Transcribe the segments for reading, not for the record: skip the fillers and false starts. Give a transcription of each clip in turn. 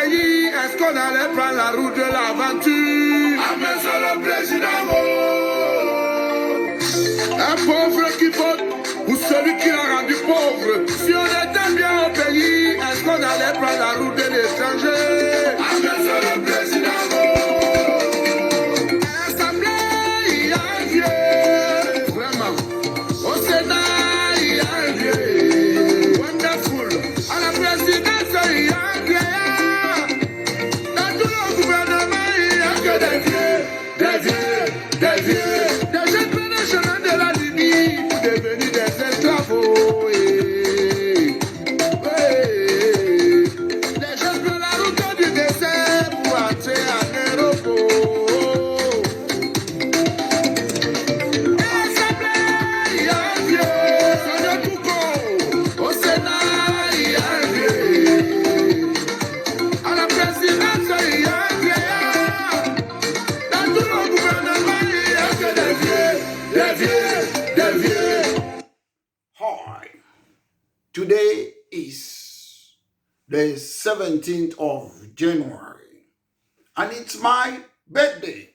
pays, est-ce qu'on allait prendre la route de l'aventure? Ah, mais c'est le président. Un pauvre qui vote ou celui qui l'a rendu pauvre. Si on était bien au pays, est-ce qu'on allait prendre la route de l'étranger? Ah, mais c'est le président. À l'Assemblée, il y a un vieux. Vraiment. Au Sénat, il y a un vieux. Wonderful. À la présidence, il y a un vieillard. Dans tout le gouvernement, il n'y a que des vieux. Des vieux, des vieux. Des jeunes prennent le chemin de la Libye pour devenir des esclaves. Les jeunes prennent la route du désert pour entrer en Europe. Hi, today is the 17th of January and it's my birthday.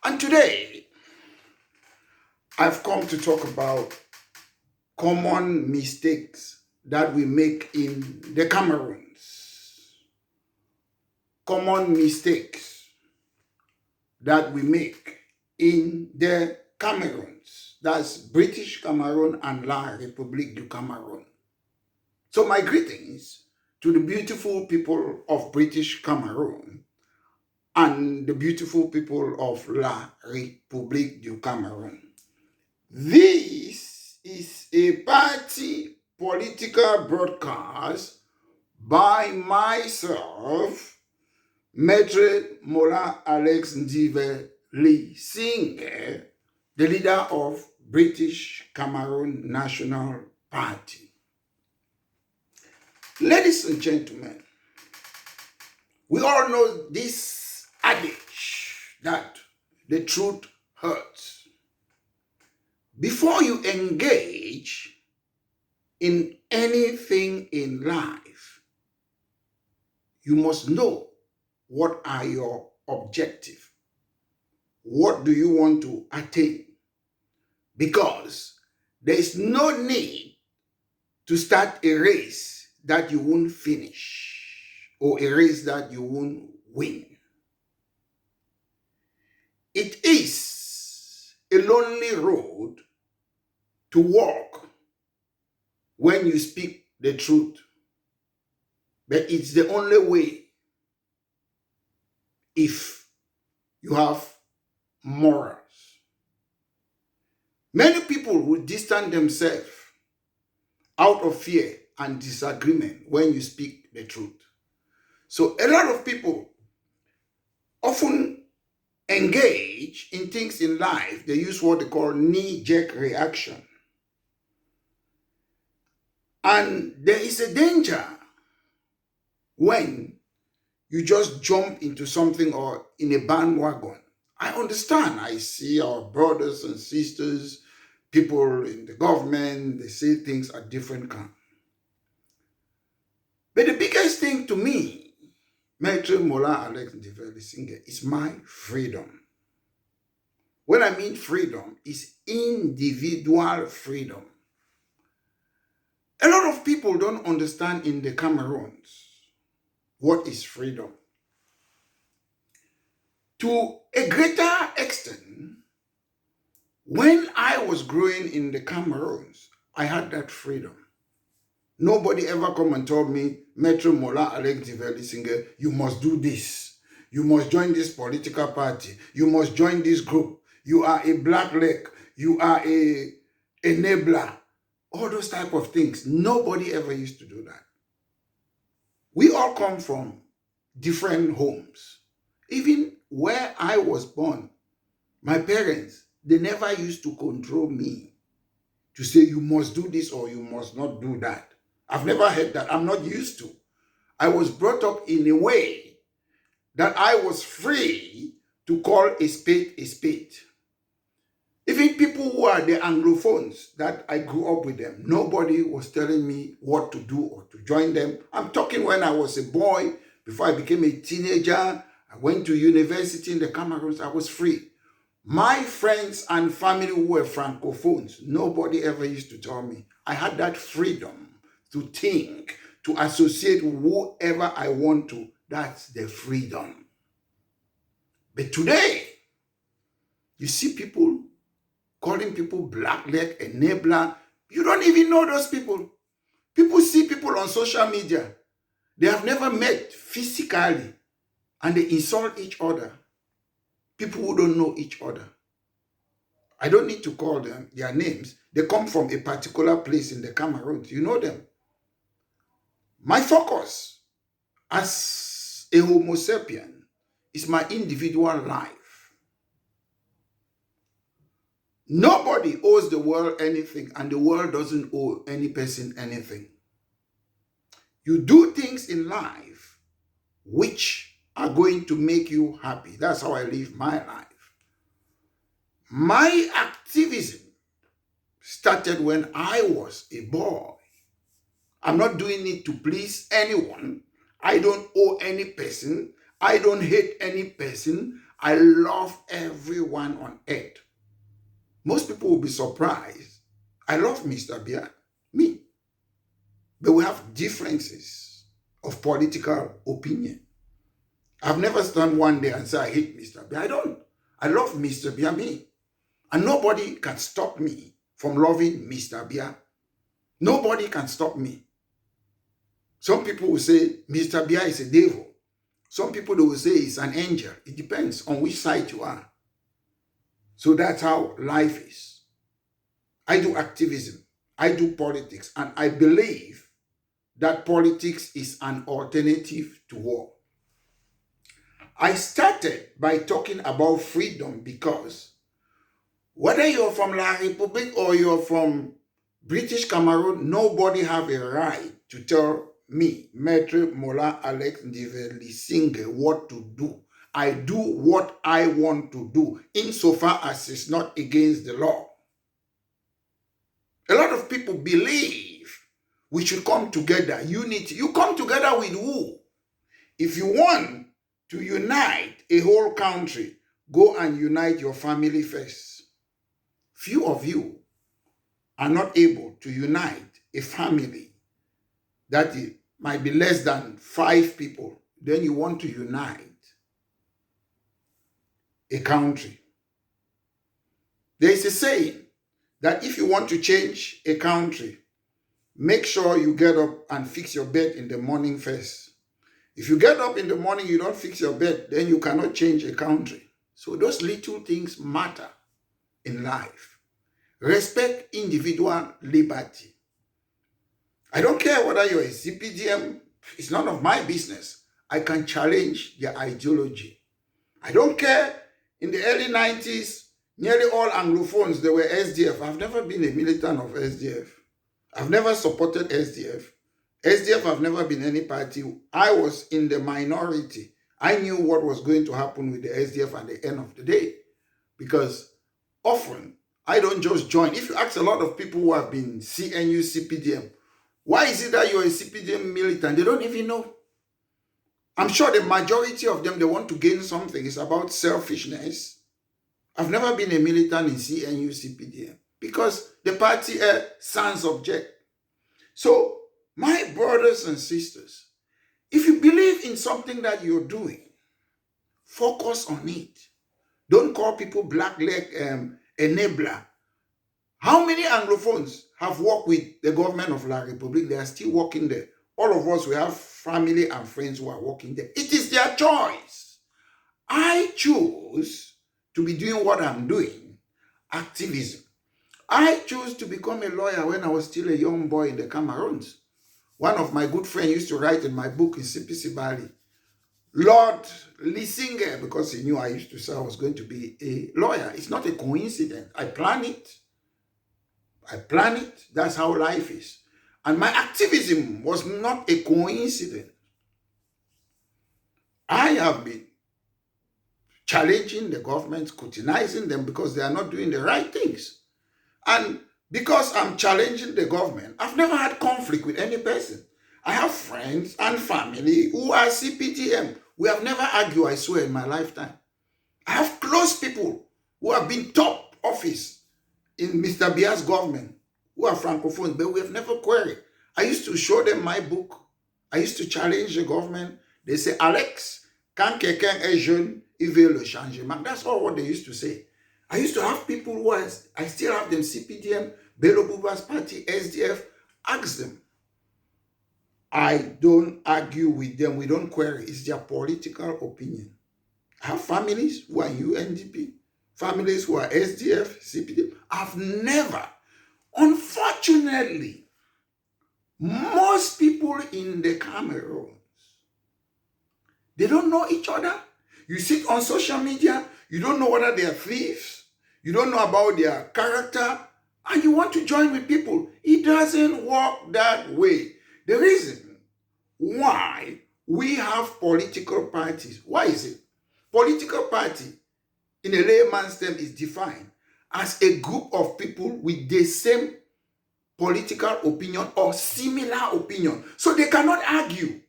And today I've come to talk about common mistakes that we make in the Cameroons. Common mistakes that we make in the Cameroons. That's British Cameroon and La République du Cameroon. So my greetings to the beautiful people of British Cameroon and the beautiful people of La République du Cameroon. This is a party political broadcast by myself, Maître Mola Alex Ndive Lee Singer, the leader of British Cameroon National Party. Ladies and gentlemen, we all know this adage that the truth hurts. Before you engage in anything in life, you must know what are your objectives. What do you want to attain? Because there is no need to start a race that you won't finish or a race that you won't win. It is a lonely road to walk when you speak the truth, but it's the only way if you have morals. Many people will distance themselves out of fear and disagreement when you speak the truth. So a lot of people often engage in things in life. They use what they call knee-jerk reaction. And there is a danger when you just jump into something or in a bandwagon. I understand. I see our brothers and sisters, people in the government, they say things are different kind. But the biggest thing to me, Maître Mola Alex Ndive Singer, is my freedom. When I mean freedom, it's individual freedom. A lot of people don't understand in the Cameroons what is freedom. To a greater extent, when I was growing in the Cameroons, I had that freedom. Nobody ever come and told me, Maître Mola Alex Ndive Singer, you must do this. You must join this political party. You must join this group. You are a black leg. You are a enabler. All those type of things. Nobody ever used to do that. We all come from different homes. Even where I was born, my parents, they never used to control me to say you must do this or you must not do that. I've never heard that. I'm not used to. I was brought up in a way that I was free to call a spade a spade. Even people who are the Anglophones that I grew up with them, nobody was telling me what to do or to join them. I'm talking when I was a boy, Before I became a teenager, I went to university in the Cameroons. I was free. My friends and family who were Francophones, nobody ever used to tell me. I had that freedom to think, to associate with whoever I want to. That's the freedom. But today, you see people calling people blackleg, enabler. You don't even know those people. People see people on social media. They have never met physically, and they insult each other. People who don't know each other. I don't need to call them their names. They come from a particular place in the Cameroons. You know them. My focus as a Homo sapien is my individual life. Nobody owes the world anything, and the world doesn't owe any person anything. You do things in life which are going to make you happy. That's how I live my life. My activism started when I was a boy. I'm not doing it to please anyone. I don't owe any person. I don't hate any person. I love everyone on earth. Most people will be surprised. I love Mr. Bia, me. But we have differences of political opinion. I've never stand one day and say I hate Mr. Bia. I don't. I love Mr. Bia, me. And nobody can stop me from loving Mr. Bia. Nobody can stop me. Some people will say Mr. Bia is a devil. Some people they will say he's an angel. It depends on which side you are. So that's how life is. I do activism. I do politics. And I believe that politics is an alternative to war. I started by talking about freedom because whether you're from La République or you're from British Cameroon, nobody have a right to tell me, Maître Mola Alex Ndivelisinghe, what to do. I do what I want to do, insofar as it's not against the law. A lot of people believe we should come together, unity. You come together with who? If you want to unite a whole country, go and unite your family first. Few of you are not able to unite a family that might be less than 5 people. Then you want to unite a country. There is a saying that if you want to change a country, make sure you get up and fix your bed in the morning first. If you get up in the morning, you don't fix your bed, then you cannot change a country. So those little things matter in life. Respect individual liberty. I don't care whether you're a CPDM, it's none of my business. I can challenge their ideology. I don't care. In the early 90s, nearly all Anglophones, they were SDF. I've never been a militant of SDF. I've never supported SDF. SDF have never been any party. I was in the minority. I knew what was going to happen with the SDF at the end of the day. Because often, I don't just join. If you ask a lot of people who have been CNU, CPDM, why is it that you're a CPDM militant? They don't even know. I'm sure the majority of them, they want to gain something. It's about selfishness. I've never been a militant in CNU, CPDM because the party sans object. So, my brothers and sisters, if you believe in something that you're doing, focus on it. Don't call people blackleg enabler. How many Anglophones have worked with the government of La République? They are still working there. All of us, we have family and friends who are working there. It is their choice. I choose to be doing what I'm doing, activism. I chose to become a lawyer when I was still a young boy in the Cameroons. One of my good friends used to write in my book in CPC Bali, Lord Lisinge, because he knew I used to say I was going to be a lawyer. It's not a coincidence. I plan it. That's how life is. And my activism was not a coincidence. I have been challenging the government, scrutinizing them because they are not doing the right things. And because I'm challenging the government, I've never had conflict with any person. I have friends and family who are CPTM. We have never argued, I swear, in my lifetime. I have close people who have been top office in Mr. Bia's government, who are francophones, but we have never queried. I used to show them my book. I used to challenge the government. They say, Alex, quand quelqu'un est jeune, il veut le changement. That's all what they used to say. I used to have people who I still have them, CPDM, Bello Buba's party, SDF, ask them. I don't argue with them. We don't query. It's their political opinion. I have families who are UNDP, families who are SDF, CPDM. I've never, unfortunately, most people in the Cameroons, they don't know each other. You sit on social media, you don't know whether they are thieves, you don't know about their character, and you want to join with people. It doesn't work that way. The reason why we have political parties, why is it? Political party, in a layman's term, is defined as a group of people with the same political opinion or similar opinion. So they cannot argue.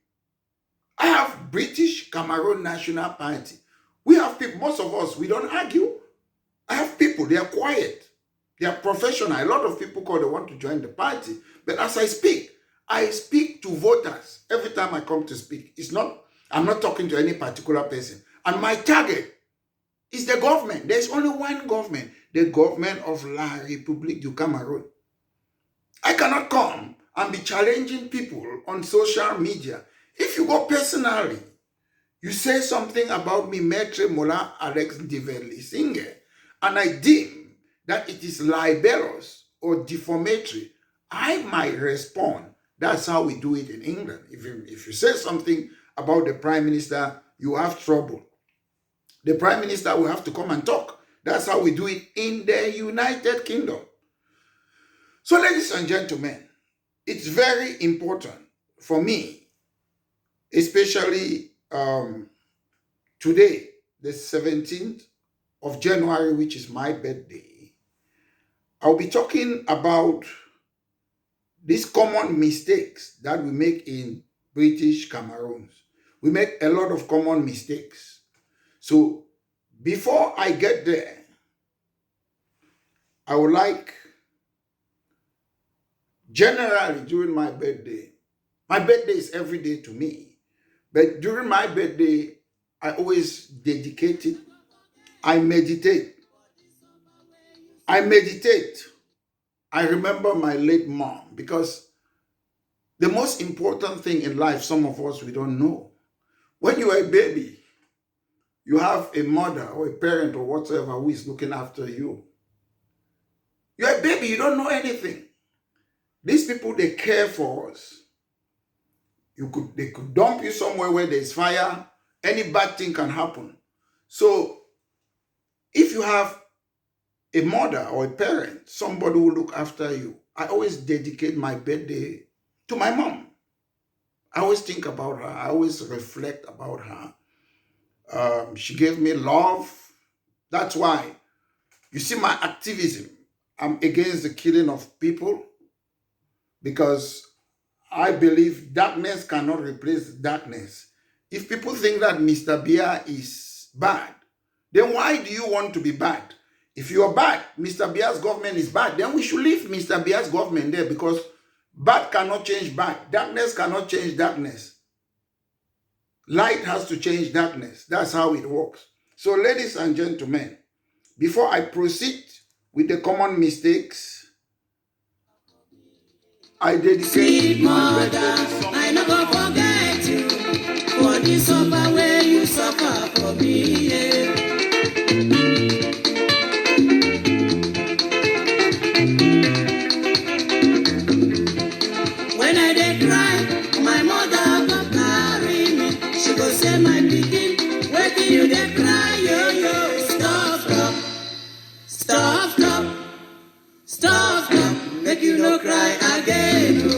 I have British Cameroon National Party. We have people, most of us, we don't argue. I have people, they are quiet. They are professional. A lot of people call, they want to join the party. But as I speak to voters every time I come to speak. I'm not talking to any particular person. And my target is the government. There's only one government, the government of La République du Cameroun. I cannot come and be challenging people on social media. If you go personally, you say something about me, Maître Mola Alex Diveli Singer, and I deem that it is libelous or defamatory, I might respond. That's how we do it in England. If you say something about the Prime Minister, you have trouble. The Prime Minister will have to come and talk. That's how we do it in the United Kingdom. So, ladies and gentlemen, it's very important for me, especially today, the 17th of January, which is my birthday. I'll be talking about these common mistakes that we make in British Cameroons. We make a lot of common mistakes. So before I get there, I would like, generally during my birthday is every day to me, but during my birthday, I always dedicate it. I meditate. I remember my late mom, because the most important thing in life, some of us, we don't know. When you are a baby, you have a mother or a parent or whatever who is looking after you. You're a baby, you don't know anything. These people, they care for us. They could dump you somewhere where there's fire. Any bad thing can happen. So if you have a mother or a parent, somebody who will look after you, I always dedicate my birthday to my mom. I always think about her. I always reflect about her. She gave me love. That's why, you see, my activism, I'm against the killing of people, because I believe darkness cannot replace darkness. If people think that Mr. Bia is bad, then why do you want to be bad? If you are bad, Mr. Bia's government is bad, then we should leave Mr. Bia's government there, because bad cannot change bad. Darkness cannot change darkness. Light has to change darkness. That's how it works. So, ladies and gentlemen, before I proceed with the common mistakes, I dedicate my birthday. I never forget you for the suffer where you suffer for me. Yeah. When I did cry, my mother go carry me. She go say, my pikin, where do you dey cry? Yo, yo, stop, make you no cry again. Oh.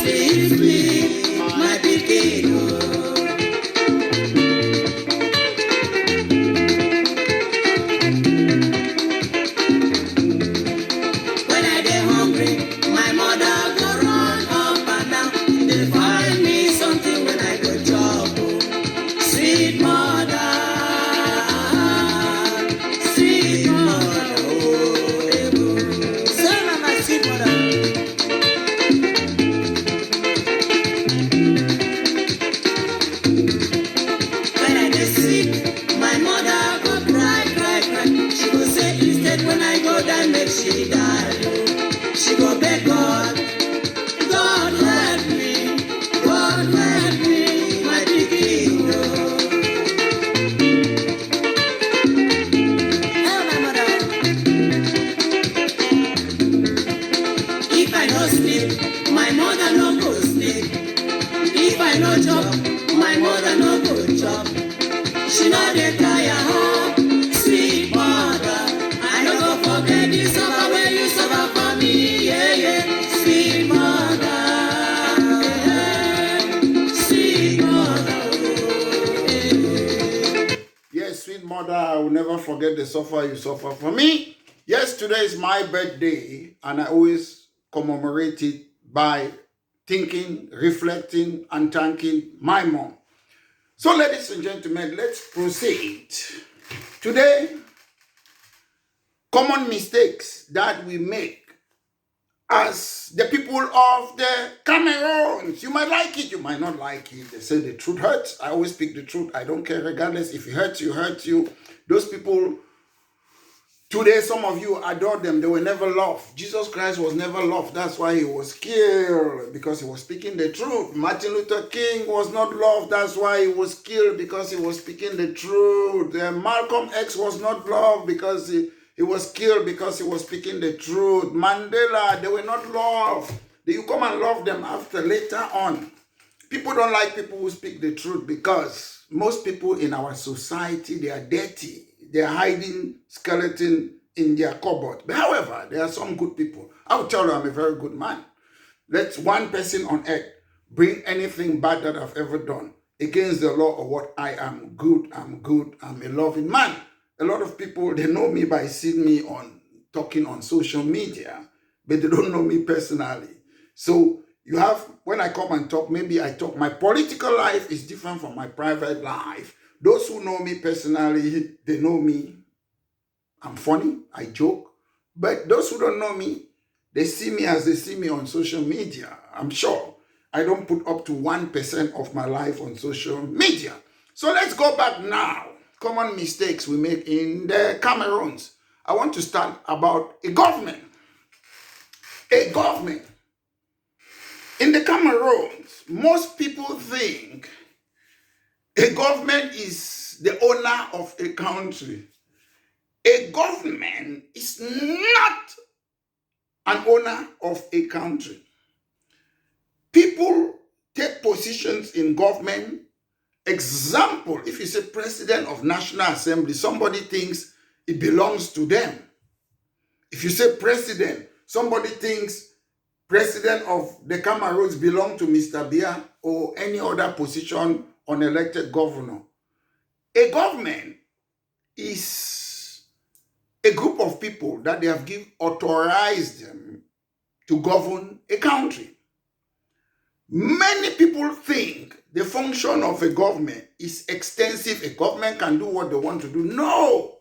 sleep, sleep, my pikin. When I get hungry, my mother go run up and down. They find me something when I go chop. Sweet mother, sweet mother, oh, son of my sweet mother. When I get sick, my mother go cry, cry, cry. She go say instead when I go down, make she die. She go beg God, God help me, my pikin. Oh, my mother. If I no sleep, my mother no go sleep. If I no chop, my mother no go chop. She no dey tire, oh, sweet mother. I no go forget the suffer when you suffer for me, yeah, yeah. Sweet mother, yeah. Sweet mother, oh, yeah. Yes, sweet mother, I will never forget the suffer you suffer for me. Yes, today is my birthday, and I always commemorate it by thinking, reflecting, and thanking my mom. So, ladies and gentlemen, let's proceed. Today, common mistakes that we make as the people of the Cameroons. You might like it, you might not like it. They say the truth hurts. I always speak the truth. I don't care, regardless if it hurts you, hurts you. Those people, today, some of you adore them. They were never loved. Jesus Christ was never loved. That's why he was killed, because he was speaking the truth. Martin Luther King was not loved. That's why he was killed, because he was speaking the truth. Malcolm X was not loved because he was killed because he was speaking the truth. Mandela, they were not loved. You come and love them after, later on. People don't like people who speak the truth, because most people in our society, they are dirty. They are hiding skeleton in their cupboard. But however, there are some good people. I will tell you, I'm a very good man. Let one person on earth bring anything bad that I've ever done against the law of what I am. Good, I'm a loving man. A lot of people, they know me by seeing me talking on social media, but they don't know me personally. So you have, when I come and talk, maybe I talk, my political life is different from my private life. Those who know me personally, they know me. I'm funny, I joke. But those who don't know me, they see me as they see me on social media. I'm sure I don't put up to 1% of my life on social media. So let's go back now. Common mistakes we make in the Cameroons. I want to start about a government. A government. In the Cameroons, most people think a government is the owner of a country. A government is not an owner of a country. People take positions in government. Example, if you say president of National Assembly, somebody thinks it belongs to them. If you say president, somebody thinks president of the Cameroons belong to Mr. Biya or any other position on elected governor. A government is a group of people that they have authorized them to govern a country. Many people think the function of a government is extensive. A government can do what they want to do. No.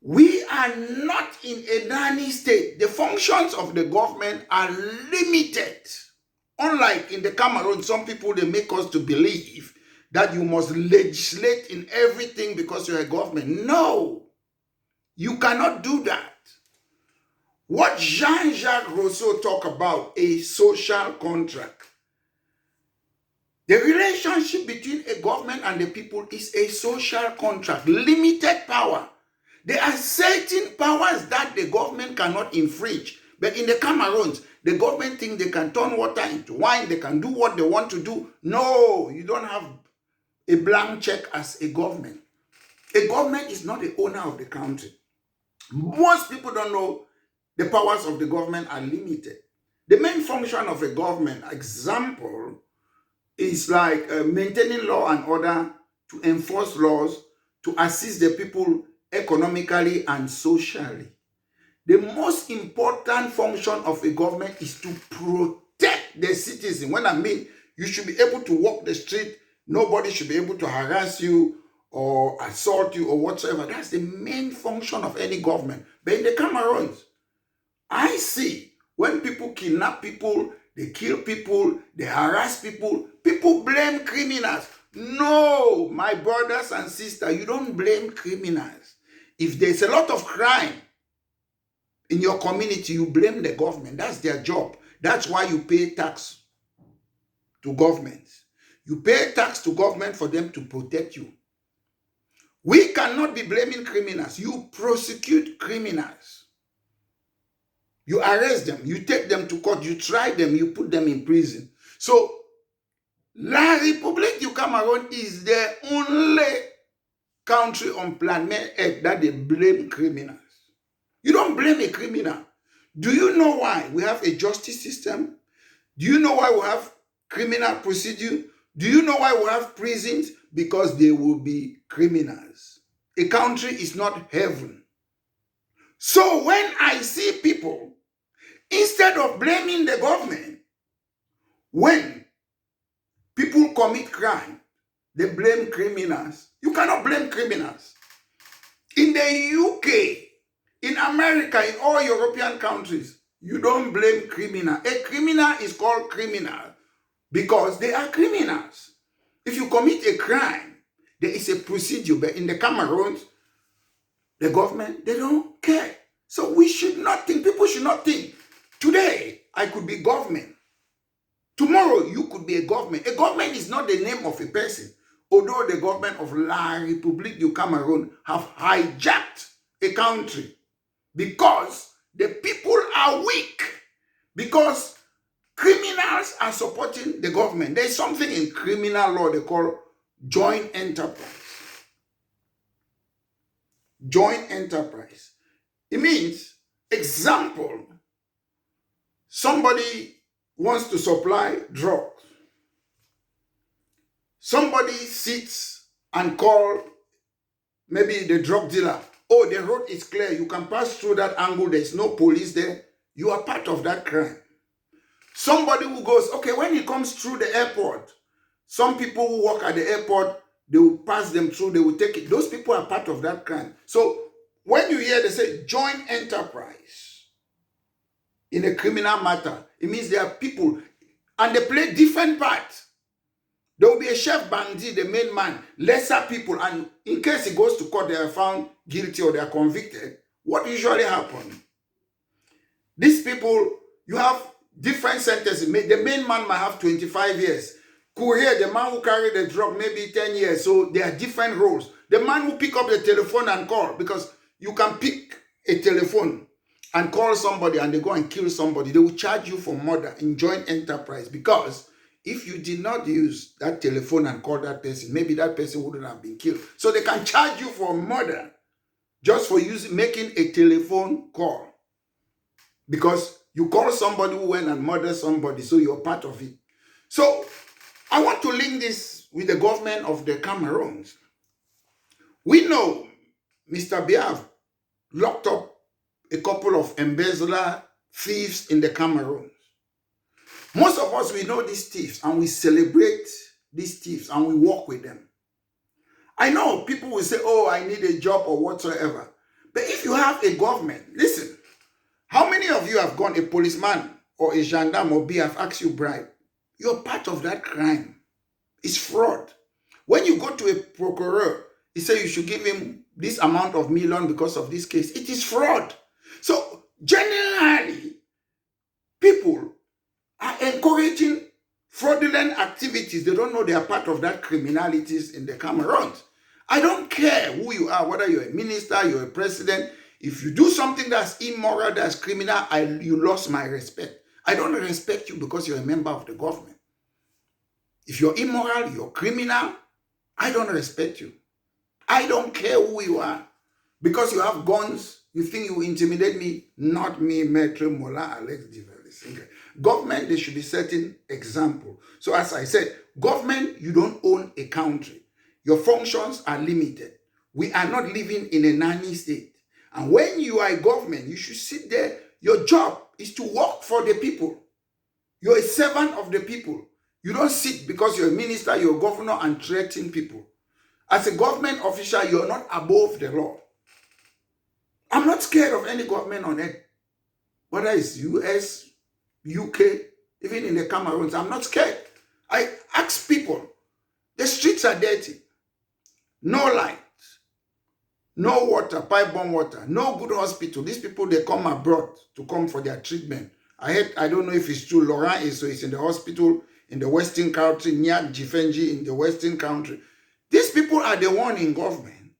We are not in a nanny state. The functions of the government are limited. Unlike in the Cameroon, some people, they make us to believe that you must legislate in everything because you're a government. No. You cannot do that. What Jean-Jacques Rousseau talked about, a social contract. The relationship between a government and the people is a social contract, limited power. There are certain powers that the government cannot infringe. But in the Cameroons, the government thinks they can turn water into wine, they can do what they want to do. No, you don't have a blank check as a government. A government is not the owner of the country. Most people don't know the powers of the government are limited. The main function of a government, example, is like maintaining law and order, to enforce laws, to assist the people economically and socially. The most important function of a government is to protect the citizen. When I mean, you should be able to walk the street, nobody should be able to harass you or assault you or whatsoever. That's the main function of any government. But in the Cameroons, I see when people kidnap people, they kill people, they harass people, people blame criminals. No, my brothers and sisters, you don't blame criminals. If there's a lot of crime in your community, you blame the government. That's their job. That's why you pay tax to governments. You pay tax to government for them to protect you. We cannot be blaming criminals. You prosecute criminals. You arrest them. You take them to court. You try them. You put them in prison. So, La République du Cameroon is the only country on planet Earth that they blame criminals. You don't blame a criminal. Do you know why we have a justice system? Do you know why we have criminal procedure? Do you know why we have prisons? Because they will be criminals. A country is not heaven. So when I see people, instead of blaming the government, when people commit crime, they blame criminals. You cannot blame criminals. In the UK, in America, in all European countries, you don't blame criminal. A criminal is called criminal because they are criminals. If you commit a crime, there is a procedure. But in the Cameroons, the government, they don't care. So we should not think, people should not think, today I could be government. Tomorrow you could be a government. A government is not the name of a person. Although the government of La République du Cameroon have hijacked a country because the people are weak, because criminals are supporting the government. There's something in criminal law they call joint enterprise. Joint enterprise. It means, example, somebody wants to supply drugs. Somebody sits and call maybe the drug dealer. Oh, the road is clear. You can pass through that angle. There's no police there. You are part of that crime. Somebody who goes, okay, when he comes through the airport, some people who work at the airport, they will pass them through, they will take it. Those people are part of that crime. So when you hear they say joint enterprise in a criminal matter, it means there are people and they play different parts. There will be a chef bandit, the main man, lesser people, and in case he goes to court, they are found guilty or they are convicted. What usually happens? These people, you have different sentences. The main man might have 25 years. Courier, the man who carried the drug, maybe 10 years. So there are different roles. The man who pick up the telephone and call, because you can pick a telephone and call somebody and they go and kill somebody. They will charge you for murder in joint enterprise, because if you did not use that telephone and call that person, maybe that person wouldn't have been killed. So they can charge you for murder just for making a telephone call. Because you call somebody who went and murdered somebody, so you're part of it. So I want to link this with the government of the Cameroons. We know Mr. Biya locked up a couple of embezzler thieves in the Cameroons. Most of us, we know these thieves and we celebrate these thieves and we work with them. I know people will say, oh, I need a job or whatsoever. But if you have a government, listen, how many of you have gone, a policeman or a gendarme or B have asked you bribe? You're part of that crime. It's fraud. When you go to a procureur, he says you should give him this amount of million because of this case. It is fraud. So generally, people are encouraging fraudulent activities. They don't know they are part of that criminalities in the Cameroons. I don't care who you are, whether you're a minister, you're a president. If you do something that's immoral, that's criminal, you lost my respect. I don't respect you because you're a member of the government. If you're immoral, you're criminal, I don't respect you. I don't care who you are. Because you have guns, you think you intimidate me, not me, Maître Mola Alex Diverly Singer. Government, they should be setting example. So as I said, government, you don't own a country. Your functions are limited. We are not living in a nanny state. And when you are a government, you should sit there. Your job is to work for the people. You're a servant of the people. You don't sit because you're a minister, you're a governor and threaten people. As a government official, you're not above the law. I'm not scared of any government on earth. Whether it's US, UK, even in the Cameroons, I'm not scared. I ask people, the streets are dirty. No light, no water, pipe-borne water, no good hospital. These people, they come abroad to come for their treatment. I don't know if it's true. Laurent is in the hospital in the Western country, near Jifenji in the Western country. These people are the one in government.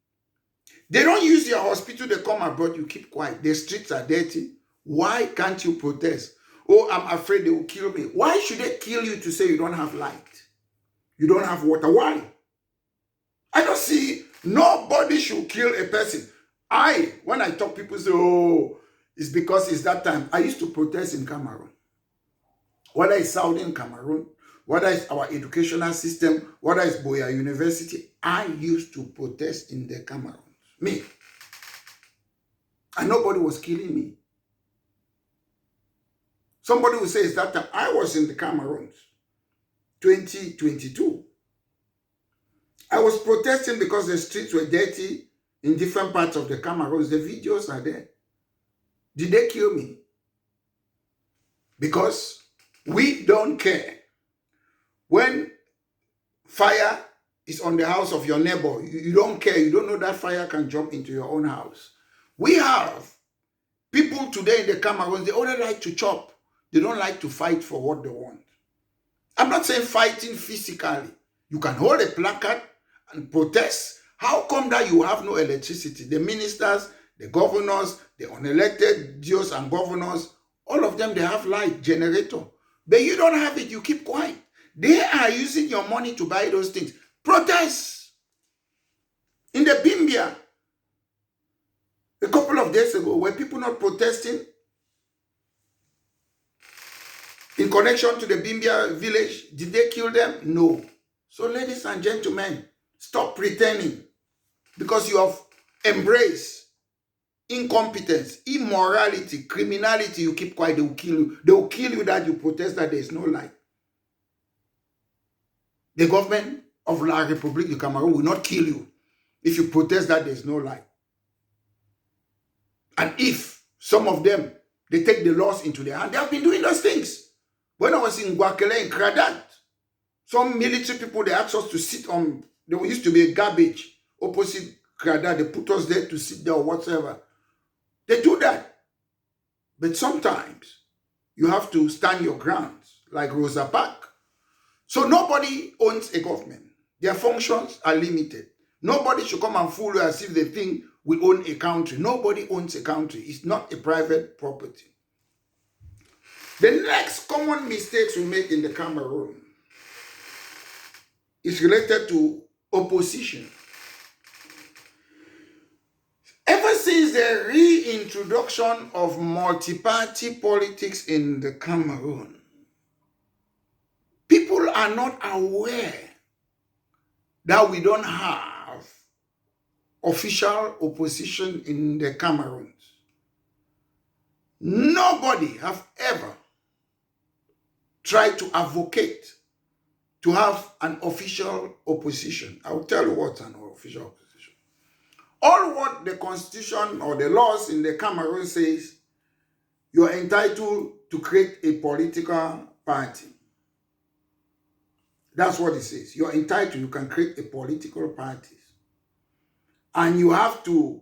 They don't use your hospital, they come abroad, you keep quiet. The streets are dirty. Why can't you protest? Oh, I'm afraid they will kill me. Why should they kill you to say you don't have light? You don't have water? Why? I don't see, nobody should kill a person. When I talk, people say, oh, it's because it's that time. I used to protest in Cameroon. Whether it's Southern Cameroon, whether it's our educational system, whether it's Boya University, I used to protest in the Cameroons. Me. And nobody was killing me. Somebody will say, it's that time. I was in the Cameroons, 2022. I was protesting because the streets were dirty in different parts of the Cameroons. The videos are there. Did they kill me? Because we don't care. When fire is on the house of your neighbor, you don't care. You don't know that fire can jump into your own house. We have people today in the Cameroons, they only like to chop. They don't like to fight for what they want. I'm not saying fighting physically. You can hold a placard and protest. How come that you have no electricity? The ministers, the governors, the unelected DOs and governors, all of them, they have light, generator. But you don't have it, you keep quiet. They are using your money to buy those things. Protest. In the Bimbia, a couple of days ago, were people not protesting in connection to the Bimbia village? Did they kill them? No. So ladies and gentlemen, stop pretending. Because you have embraced incompetence, immorality, criminality, you keep quiet, they will kill you. They will kill you that you protest that there is no light. The government of La République du Cameroon will not kill you if you protest that there is no light. And if some of them, they take the laws into their hand, they have been doing those things. When I was in Guakele, in Kradat, some military people, they asked us to sit on, there used to be a garbage opposite Kradat, they put us there to sit there or whatever. They do that. But sometimes you have to stand your grounds, like Rosa Parks. So nobody owns a government. Their functions are limited. Nobody should come and fool you as if they think we own a country. Nobody owns a country. It's not a private property. The next common mistakes we make in the Cameroon is related to opposition. Ever since the reintroduction of multi-party politics in the Cameroon, people are not aware that we don't have official opposition in the Cameroons. Nobody have ever tried to advocate to have an official opposition. I will tell you what's an official opposition. All what the constitution or the laws in the Cameroon says, you are entitled to create a political party. That's what it says. You are entitled, you can create a political party. And you have to,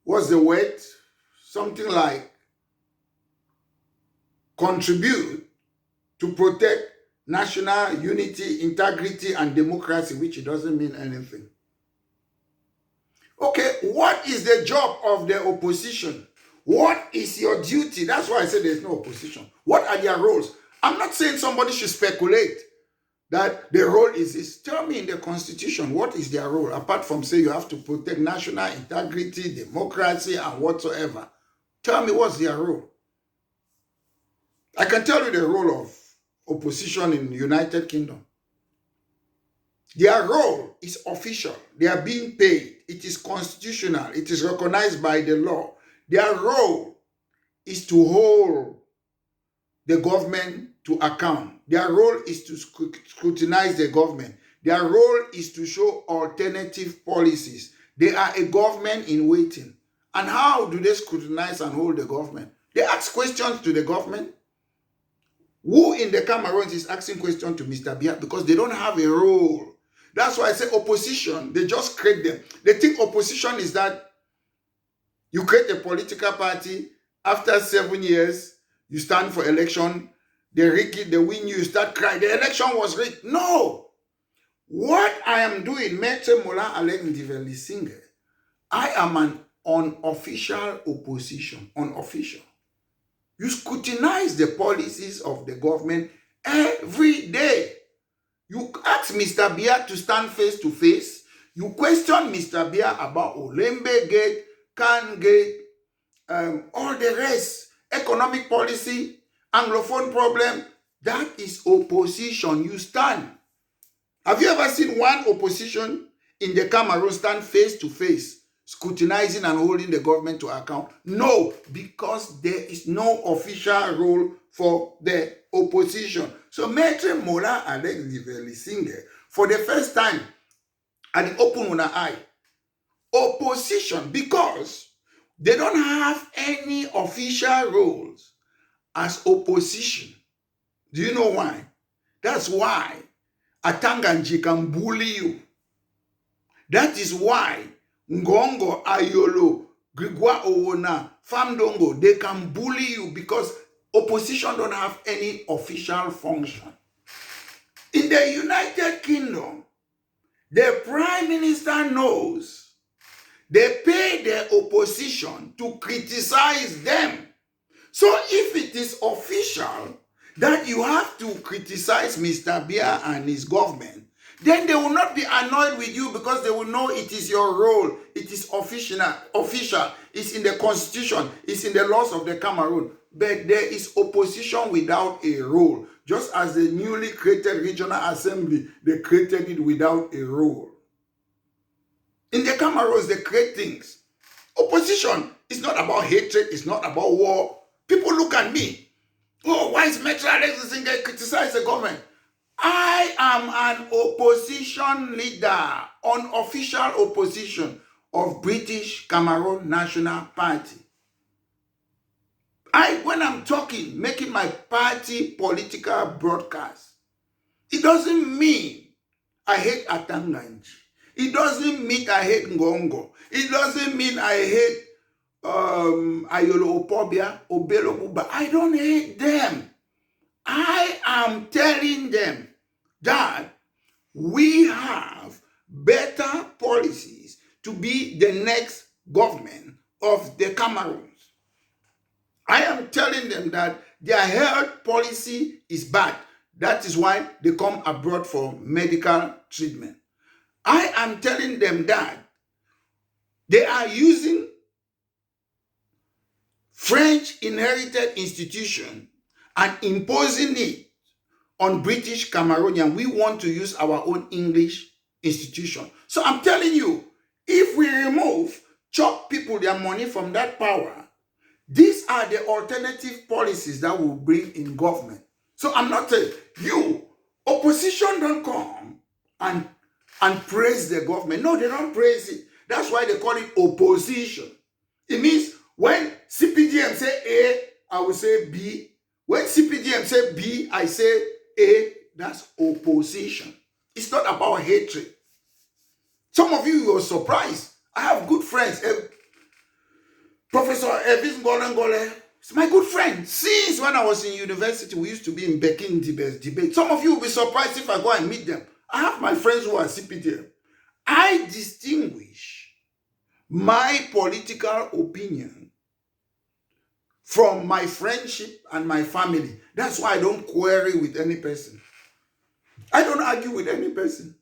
what's the word? Something like contribute to protect national unity, integrity, and democracy, which it doesn't mean anything. Okay, what is the job of the opposition? What is your duty? That's why I said there's no opposition. What are their roles? I'm not saying somebody should speculate that the role is this. Tell me in the constitution, what is their role? Apart from say you have to protect national integrity, democracy, and whatsoever. Tell me what's their role. I can tell you the role of opposition in the United Kingdom. Their role is official. They are being paid. It is constitutional. It is recognized by the law. Their role is to hold the government to account. Their role is to scrutinize the government. Their role is to show alternative policies. They are a government in waiting. And how do they scrutinize and hold the government? They ask questions to the government. Who in the Cameroons is asking questions to Mr. Biya? Because they don't have a role. That's why I say opposition, they just create them. They think opposition is that you create a political party, after 7 years, you stand for election, they rig it, they win you start crying. The election was rigged. No. What I am doing, Maître Mola Alec Ndiveli Singer, I am an unofficial opposition. Unofficial. You scrutinize the policies of the government every day. You ask Mr. Biya to stand face to face. You question Mr. Biya about Olembe Gate, Can Gate, all the rest, economic policy, Anglophone problem. That is opposition. You stand. Have you ever seen one opposition in the Cameroon stand face to face, scrutinizing and holding the government to account? No, because there is no official role for the opposition. So Maître Mola Alec Ndiveli Singer, for the first time, at the open una eye, opposition, because they don't have any official roles as opposition. Do you know why? That's why Atanganji can bully you. That is why Ngongo, Ayolo, Grigwa Owona, Famdongo, they can bully you because opposition don't have any official function. In the United Kingdom, the Prime Minister knows they pay the opposition to criticize them. So if it is official that you have to criticize Mr. Biya and his government, then they will not be annoyed with you because they will know it is your role. It is official. It's in the constitution. It's in the laws of the Cameroon. But there is opposition without a role. Just as the newly created regional assembly, they created it without a role. In the Cameroons, they create things. Opposition is not about hatred. It's not about war. People look at me. Oh, why is Maître Alec Ndiveli Singer criticize the government? I am an opposition leader, unofficial opposition of British Cameroon National Party. When I'm talking, making my party political broadcast, it doesn't mean I hate Atanganji. It doesn't mean I hate Ngongo. It doesn't mean I hate Ayolo Opobia, Obelo Buba. I don't hate them. I am telling them that we have better policies to be the next government of the Cameroons. I am telling them that their health policy is bad. That is why they come abroad for medical treatment. I am telling them that they are using French inherited institution and imposing it on British Cameroonian. We want to use our own English institution. So I'm telling you, if we remove, chop people their money from that power, these are the alternative policies that will bring in government. So I'm not saying you, opposition don't come and praise the government. No, they don't praise it. That's why they call it opposition. It means when CPDM say A, I will say B. When CPDM say B, I say A. That's opposition. It's not about hatred. Some of you were surprised. I have good friends. Professor Evis Ngolengole is my good friend. Since when I was in university, we used to be in Bekin debate. Some of you will be surprised if I go and meet them. I have my friends who are CPDM. I distinguish my political opinion from my friendship and my family. That's why I don't query with any person. I don't argue with any person.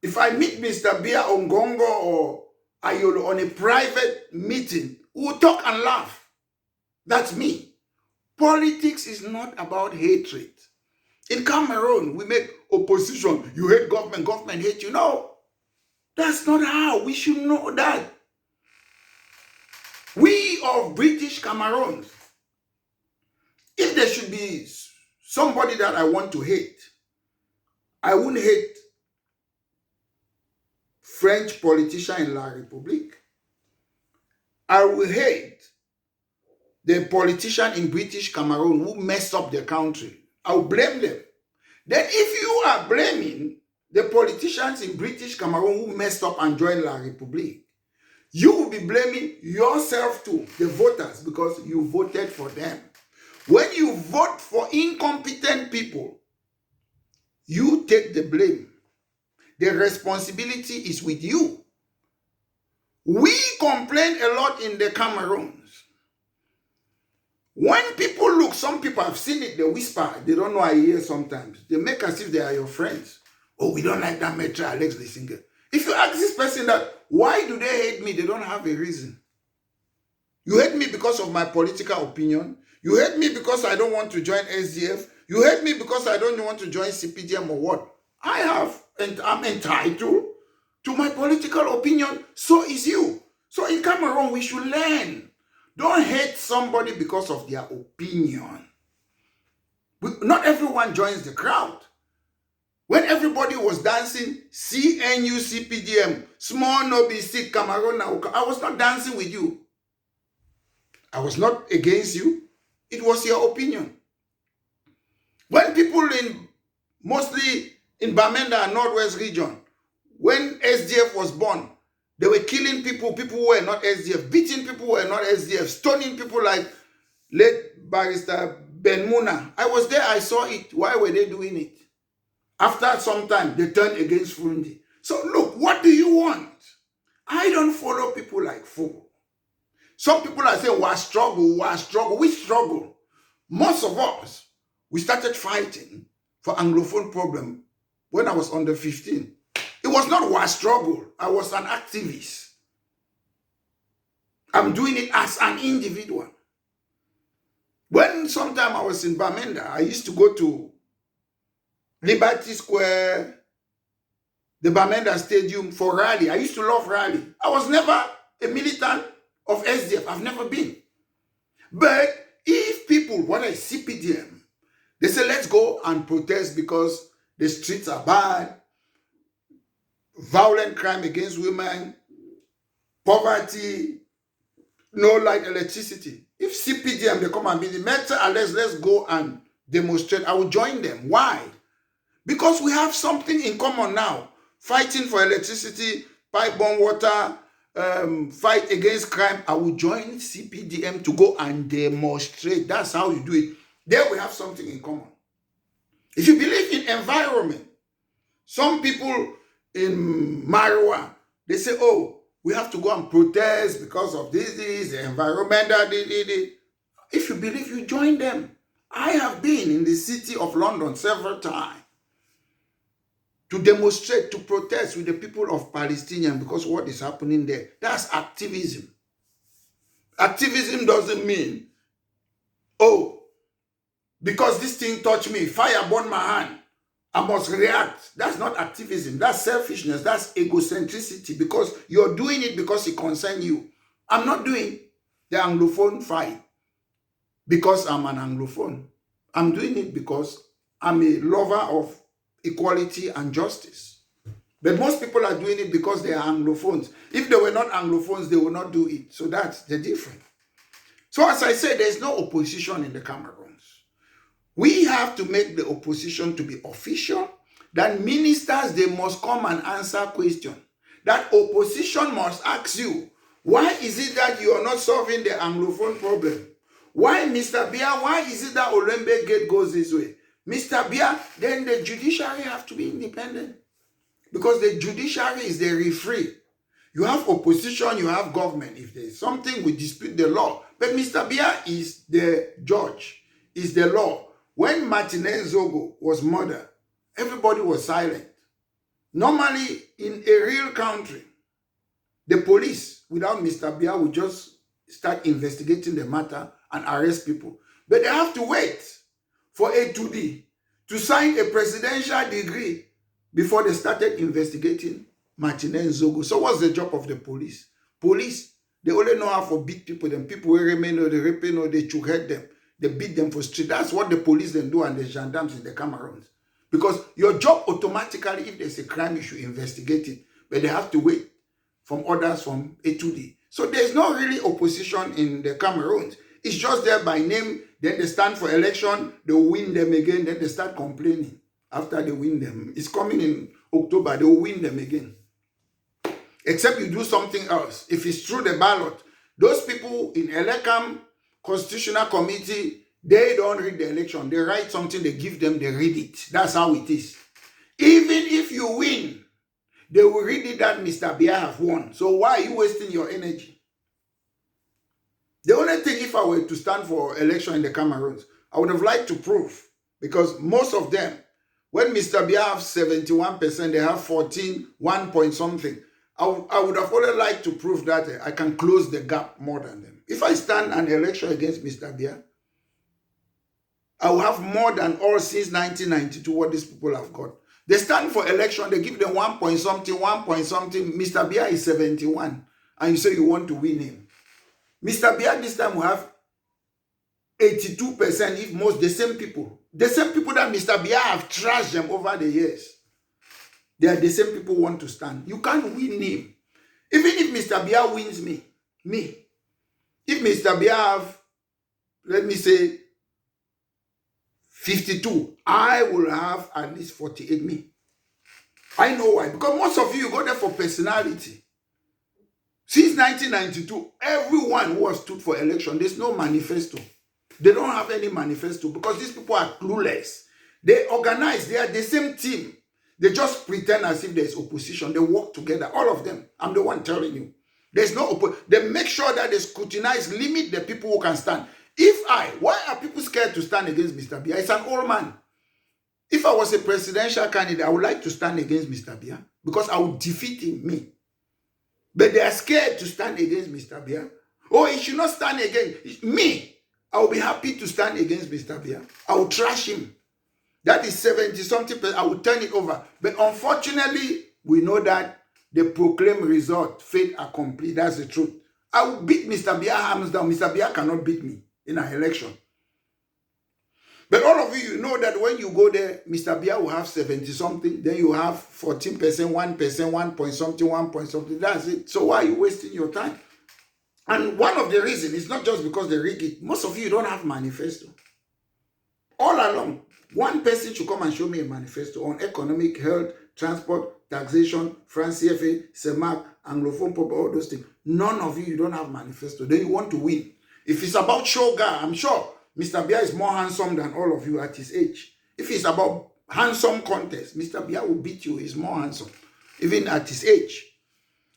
If I meet Mr. Biya Ongongo or Ayolo on a private meeting, we'll talk and laugh. That's me. Politics is not about hatred. In Cameroon, we make opposition. You hate government, government hate you. No, that's not how. We should know that. We of British Cameroons, if there should be somebody that I want to hate, I wouldn't hate French politician in La République. I will hate the politician in British Cameroon who messed up their country. I will blame them. Then if you are blaming the politicians in British Cameroon who messed up and joined La République, you will be blaming yourself too, the voters, because you voted for them. When you vote for incompetent people, you take the blame. The responsibility is with you. We complain a lot in the Cameroons. When people look, some people have seen it, they whisper, they don't know I hear sometimes. They make as if they are your friends. Oh, we don't like that Metro Alex the singer. If you ask this person that, why do they hate me? They don't have a reason. You hate me because of my political opinion. You hate me because I don't want to join SDF. You hate me because I don't want to join CPDM or what? I have, and I'm entitled to my political opinion. So is you. So in Cameroon, we should learn. Don't hate somebody because of their opinion. Not everyone joins the crowd. When everybody was dancing, CNU, CPDM, small no be sick, Cameroon, I was not dancing with you. I was not against you. It was your opinion. When people mostly in Bamenda and Northwest region, when SDF was born, they were killing people who were not SDF, beating people who were not SDF, stoning people like late barrister Ben Muna. I was there, I saw it. Why were they doing it? After some time, they turned against Fundi. So look, what do you want? I don't follow people like fool. Some people are saying, "What struggle, what struggle." We struggle. Most of us, we started fighting for Anglophone problem when I was under 15. It was not what struggle. I was an activist. I'm doing it as an individual. When sometime I was in Bamenda, I used to go to Liberty Square, the Bamenda Stadium for rally. I used to love rally. I was never a militant of SDF. I've never been. But if people, what I CPDM, they say, let's go and protest because the streets are bad, violent crime against women, poverty, no light, electricity. If CPDM, they come and be the matter, and let's go and demonstrate, I will join them. Why? Because we have something in common now. Fighting for electricity, pipe-borne water, fight against crime. I will join CPDM to go and demonstrate. That's how you do it. There we have something in common. If you believe in environment, some people in Marwa, they say, oh, we have to go and protest because of this, the environmental, If you believe, you join them. I have been in the city of London several times to demonstrate, to protest with the people of Palestine because what is happening there. That's activism. Activism doesn't mean, oh, because this thing touched me, fire burned my hand, I must react. That's not activism. That's selfishness. That's egocentricity because you're doing it because it concerns you. I'm not doing the Anglophone fight because I'm an Anglophone. I'm doing it because I'm a lover of equality and justice. But most people are doing it because they are Anglophones. If they were not Anglophones, they would not do it. So that's the difference. So as I said, there's no opposition in the Cameroons. We have to make the opposition to be official. That ministers, they must come and answer questions. That opposition must ask you, why is it that you are not solving the Anglophone problem? Why, Mr. Bia, why is it that Olembe Gate goes this way? Mr. Bia, then the judiciary have to be independent. Because the judiciary is the referee. You have opposition, you have government. If there's something, we dispute the law. But Mr. Bia is the judge, is the law. When Martinez Zogo was murdered, everybody was silent. Normally, in a real country, the police, without Mr. Bia, would just start investigating the matter and arrest people. But they have to wait for A2D to sign a presidential degree before they started investigating Martinez Zogo. So what's the job of the police? Police, they only know how to beat people. Them people who remain or they rape or they chokehead them. They beat them for street. That's what the police then do and the gendarmes in the Cameroons. Because your job automatically, if there's a crime, you should investigate it. But they have to wait from orders from A2D. So there's no really opposition in the Cameroons. It's just there by name. Then they stand for election. They win them again. Then they start complaining after they win them. It's coming in October. They will win them again. Except you do something else. If it's through the ballot, those people in Elecam Constitutional Committee, they don't read the election. They write something, they give them, they read it. That's how it is. Even if you win, they will read it that Mr. Biya have won. So why are you wasting your energy? The only thing, if I were to stand for election in the Cameroons, I would have liked to prove, because most of them, when Mr. Biya have 71%, they have 14, 1 point something. I would have only liked to prove that I can close the gap more than them. If I stand an election against Mr. Biya, I will have more than all since 1992 what these people have got. They stand for election, they give them 1 point something, 1 point something. Mr. Biya is 71, and you say you want to win him. Mr. Biya this time will have 82%, if most, the same people. The same people that Mr. Biya have trashed them over the years. They are the same people who want to stand. You can't win him. Even if Mr. Biya wins me. If Mr. Biya have, let me say, 52, I will have at least 48 me. I know why. Because most of you go there for personality. Since 1992, everyone who has stood for election, there's no manifesto. They don't have any manifesto because these people are clueless. They organize, they are the same team. They just pretend as if there's opposition. They work together, all of them. I'm the one telling you. There's no opposition. They make sure that they scrutinize, limit the people who can stand. Why are people scared to stand against Mr. Biya? It's an old man. If I was a presidential candidate, I would like to stand against Mr. Biya because I would defeat him, me. But they are scared to stand against Mr. Biya. Oh, he should not stand against me. I will be happy to stand against Mr. Biya. I will trash him. That is 70-something%. I will turn it over. But unfortunately, we know that the proclaimed result, fate accomplished. That's the truth. I will beat Mr. Biya hands down. Mr. Biya cannot beat me in an election. But all of you know that when you go there, Mr. Biya will have 70-something. Then you have 14%, 1%, 1 point something, 1 point something. That's it. So why are you wasting your time? And one of the reasons is not just because they rig it. Most of you don't have manifesto. All along, one person should come and show me a manifesto on economic, health, transport, taxation, France CFA, CEMAC, Anglophone, all those things. None of you don't have manifesto. Then you want to win. If it's about sugar, I'm sure Mr. Biya is more handsome than all of you at his age. If it's about handsome contest, Mr. Biya will beat you. He's more handsome, even at his age.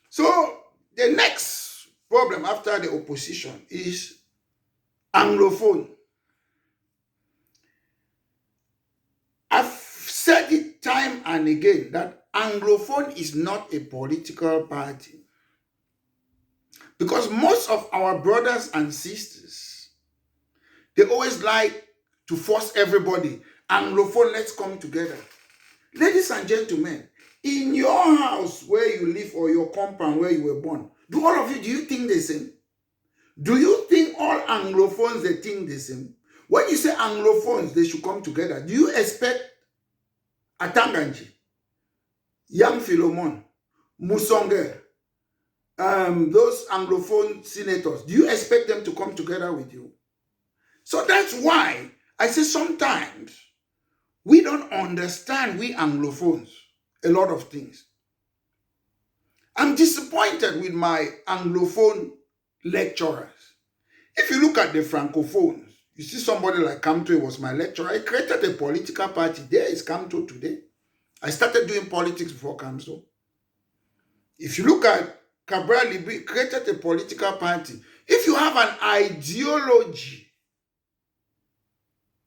So the next problem after the opposition is Anglophone. I've said it time and again that Anglophone is not a political party. Because most of our brothers and sisters, they always like to force everybody. Anglophone, let's come together. Ladies and gentlemen, in your house where you live or your compound where you were born, do all of you, do you think the same? Do you think all Anglophones, they think the same? When you say Anglophones, they should come together, do you expect Atanganji, Yam Philomon, Musonge, those Anglophone senators, do you expect them to come together with you? So that's why I say sometimes we don't understand, we Anglophones, a lot of things. I'm disappointed with my Anglophone lecturers. If you look at the Francophones, you see somebody like Camto was my lecturer. I created a political party. There is Camto today. I started doing politics before Camto. If you look at Cabral Libri, created a political party. If you have an ideology,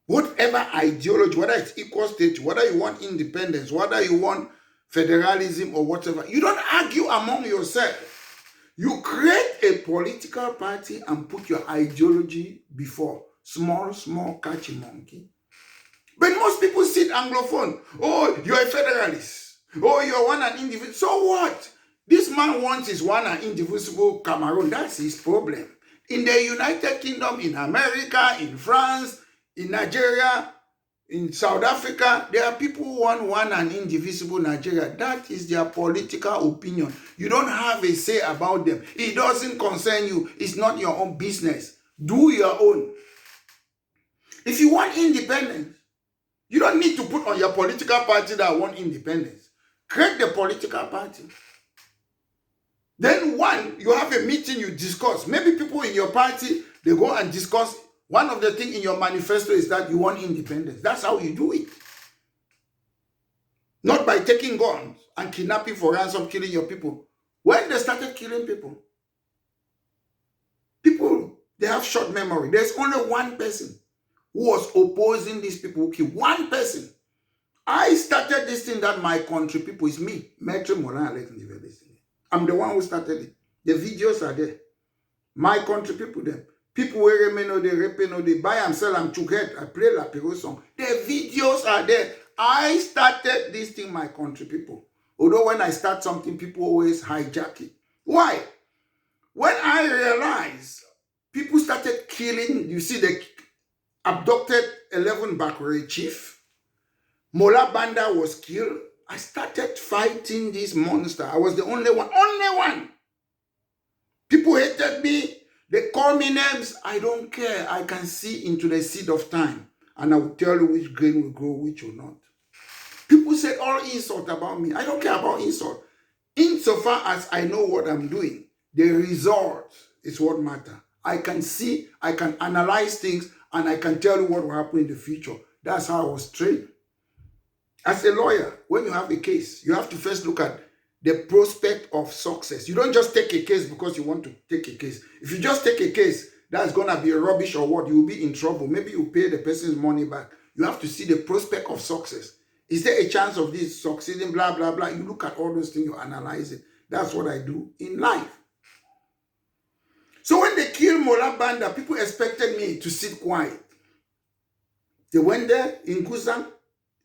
whatever ideology, whether it's equal state, whether you want independence, whether you want federalism or whatever, you don't argue among yourself. You create a political party and put your ideology before. small catch a monkey. But most people sit Anglophone. Oh, you're a federalist. Oh, you're one and indivisible. So what? This man wants his one and indivisible Cameroon. That's his problem. In the United Kingdom, in America, in France, in Nigeria, in South Africa, there are people who want one and indivisible Nigeria. That is their political opinion. You don't have a say about them. It doesn't concern you. It's not your own business. Do your own. If you want independence, you don't need to put on your political party that want independence. Create the political party. Then you have a meeting, you discuss. Maybe people in your party, they go and discuss. One of the things in your manifesto is that you want independence. That's how you do it. Not by taking guns and kidnapping for ransom, killing your people. When they started killing people, they have short memory. There's only one person who was opposing these people who killed. One person. I started this thing that my country people is me. Maître Morin Alex Ndivelé. I'm the one who started it. The videos are there. My country people, them. People where they rape, they buy and sell and together. I play La Piro song. The videos are there. I started this thing, my country people. Although when I start something, people always hijack it. Why? When I realized people started killing, you see, they abducted 11 Bakure chief. Mola Banda was killed. I started fighting this monster. I was the only one. Only one. People hated me. They call me names. I don't care. I can see into the seed of time. And I will tell you which grain will grow, which will not. People said all insult about me. I don't care about insult. Insofar as I know what I'm doing, the result is what matters. I can see, I can analyze things, and I can tell you what will happen in the future. That's how I was trained. As a lawyer, when you have a case, you have to first look at the prospect of success. You don't just take a case because you want to take a case. If you just take a case that's going to be a rubbish or what, you will be in trouble. Maybe you pay the person's money back. You have to see the prospect of success. Is there a chance of this succeeding, blah, blah, blah. You look at all those things, you analyze it. That's what I do in life. So when they killed Mola Banda, people expected me to sit quiet. They went there in Guzan,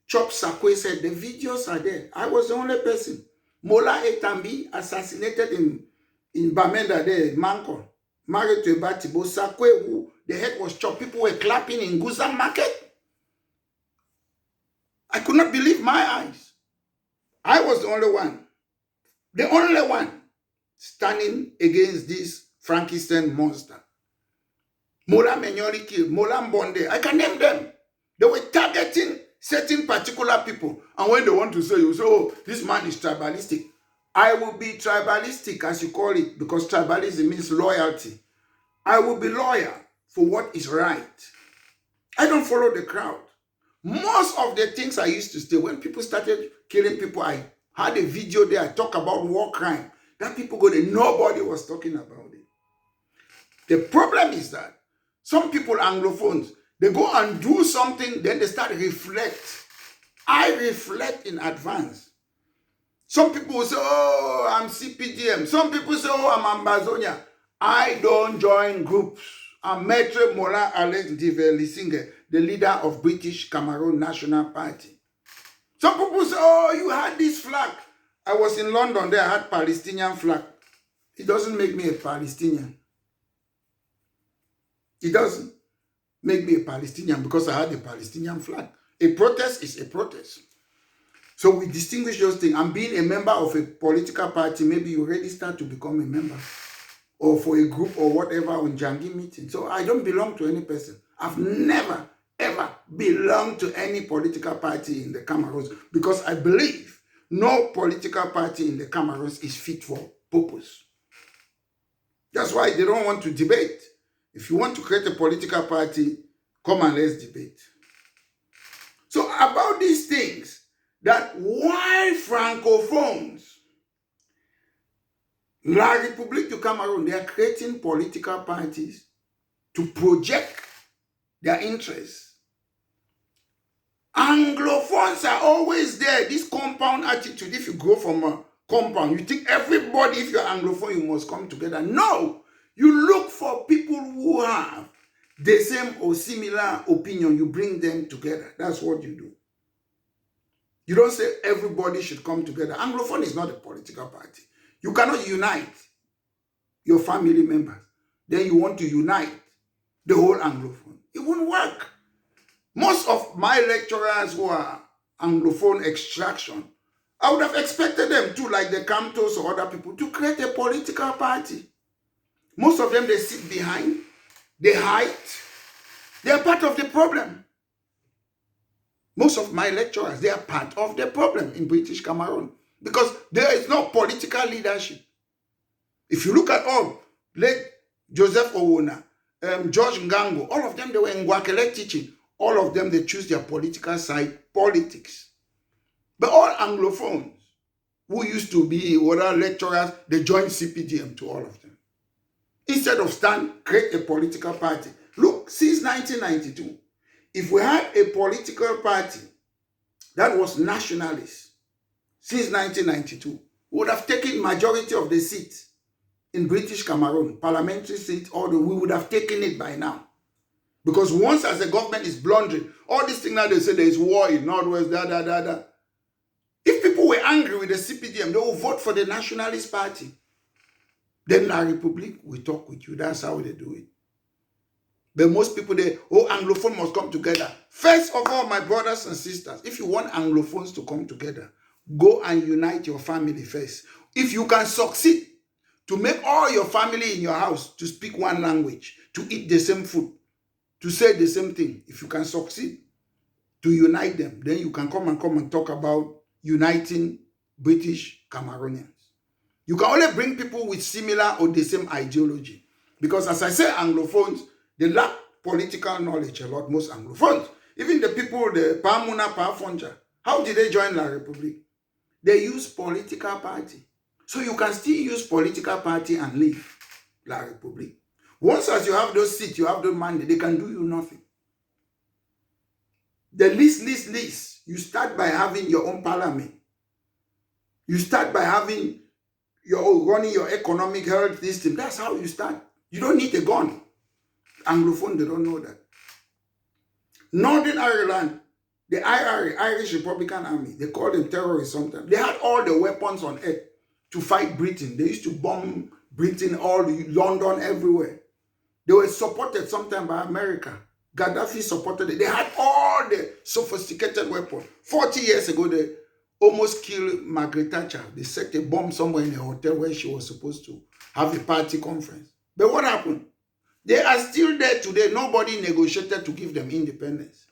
Chop Sakwe said, the videos are there. I was the only person. Mola Etambi assassinated in Bamenda there, Mankon. Married to a Batibo Sakwe, who the head was chopped. People were clapping in Guzan market. I could not believe my eyes. I was the only one standing against this Frankenstein monster. Mola Menyori killed, Mola Mbonde. I can name them. They were targeting certain particular people. And when they want to say, you say, oh, this man is tribalistic. I will be tribalistic, as you call it, because tribalism means loyalty. I will be loyal for what is right. I don't follow the crowd. Most of the things I used to say, when people started killing people, I had a video there, I talk about war crime. That people go there, nobody was talking about it. The problem is that some people, Anglophones, they go and do something, then they start reflect. I reflect in advance. Some people will say, oh, I'm CPDM. Some people say, oh, I'm Ambazonia. I don't join groups. I'm Maître Morin Alex Ndivelé, the leader of British Cameroon National Party. Some people say, oh, you had this flag. I was in London there, I had Palestinian flag. It doesn't make me a Palestinian. It doesn't make me a Palestinian because I had a Palestinian flag. A protest is a protest. So we distinguish those things. And being a member of a political party, maybe you already start to become a member. Or for a group or whatever on Jangi meeting. So I don't belong to any person. I've never, ever belonged to any political party in the Cameroons because I believe no political party in the Cameroons is fit for purpose. That's why they don't want to debate. If you want to create a political party, come and let's debate. So about these things, that why Francophones, La République du Cameroon, they are creating political parties to project their interests. Anglophones are always there. This compound attitude, if you go from a compound, you think everybody, if you're Anglophone, you must come together. No! You look for people who have the same or similar opinion, you bring them together. That's what you do. You don't say everybody should come together. Anglophone is not a political party. You cannot unite your family members. Then you want to unite the whole Anglophone. It won't work. Most of my lecturers who are Anglophone extraction, I would have expected them to, like the Camptos or other people, to create a political party. Most of them, they sit behind, they hide, they are part of the problem. Most of my lecturers, they are part of the problem in British Cameroon because there is no political leadership. If you look at all, late Joseph Owona, George Ngango, all of them, they were in Ngwakele teaching. All of them, they choose their political side, politics. But all Anglophones who used to be other lecturers, they joined CPDM to all of them. Instead of create a political party. Look, since 1992, if we had a political party that was nationalist, since 1992, we would have taken majority of the seats in British Cameroon, parliamentary seats, we would have taken it by now. Because once as the government is blundering, all these things now they say there is war in Northwest, If people were angry with the CPDM, they will vote for the Nationalist Party. Then La Republique will talk with you. That's how they do it. But most people, Anglophone must come together. First of all, my brothers and sisters, if you want Anglophones to come together, go and unite your family first. If you can succeed to make all your family in your house to speak one language, to eat the same food, to say the same thing, if you can succeed to unite them, then you can come and talk about uniting British Cameroonians. You can only bring people with similar or the same ideology. Because as I say, Anglophones, they lack political knowledge a lot, most Anglophones. Even the people, the Pamuna, Pafonja, how did they join La Republique? They use political party. So you can still use political party and leave La Republique. Once as you have those seats, you have the mandate, they can do you nothing. The list. You start by having your own parliament. You start by having running your economic health system. That's how you start. You don't need a gun. Anglophone, they don't know that. Northern Ireland, the IRA, Irish Republican Army, they call them terrorists sometimes. They had all the weapons on earth to fight Britain. They used to bomb Britain, all London, everywhere. They were supported sometimes by America. Gaddafi supported it. They had all the sophisticated weapons. 40 years ago, they almost killed Margaret Thatcher. They set a bomb somewhere in a hotel where she was supposed to have a party conference. But what happened? They are still there today. Nobody negotiated to give them independence.